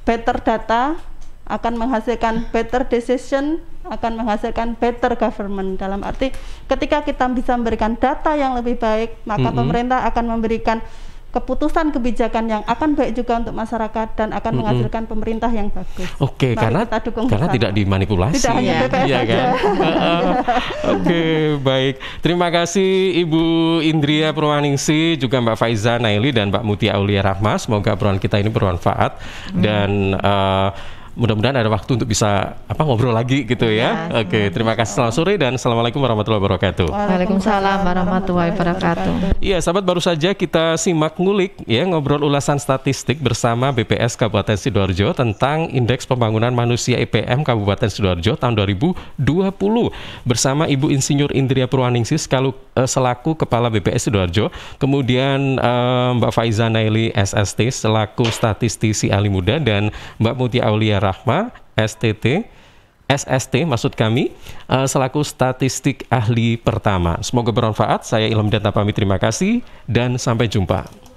better data akan menghasilkan better decision, akan menghasilkan better government. Dalam arti ketika kita bisa memberikan data yang lebih baik, maka pemerintah akan memberikan keputusan kebijakan yang akan baik juga untuk masyarakat dan akan menghasilkan pemerintah yang bagus. Oke, karena tidak dimanipulasi. Tidak hanya BPS ya saja. Kan? Oke, baik. Terima kasih Ibu Indria Purwaningsih, juga Mbak Faiza Naili dan Mbak Mutia Aulia Rahma. Semoga obrolan kita ini bermanfaat dan mudah-mudahan ada waktu untuk bisa ngobrol lagi gitu ya. Oke, terima kasih. Selamat sore dan assalamualaikum warahmatullahi wabarakatuh. Waalaikumsalam warahmatullahi wabarakatuh. Iya, sahabat, baru saja kita simak ngulik ya ngobrol ulasan statistik bersama BPS Kabupaten Sidoarjo tentang Indeks Pembangunan Manusia IPM Kabupaten Sidoarjo tahun 2020 bersama Ibu Insinyur Indria Purwaningsih selaku Kepala BPS Sidoarjo, kemudian Mbak Faiza Naili SST selaku Statistisi Ahli Muda, dan Mbak Mutia Aulia Rahma SST maksud kami selaku Statistik Ahli Pertama. Semoga bermanfaat. Saya Ilham Dianta pamit, terima kasih dan sampai jumpa.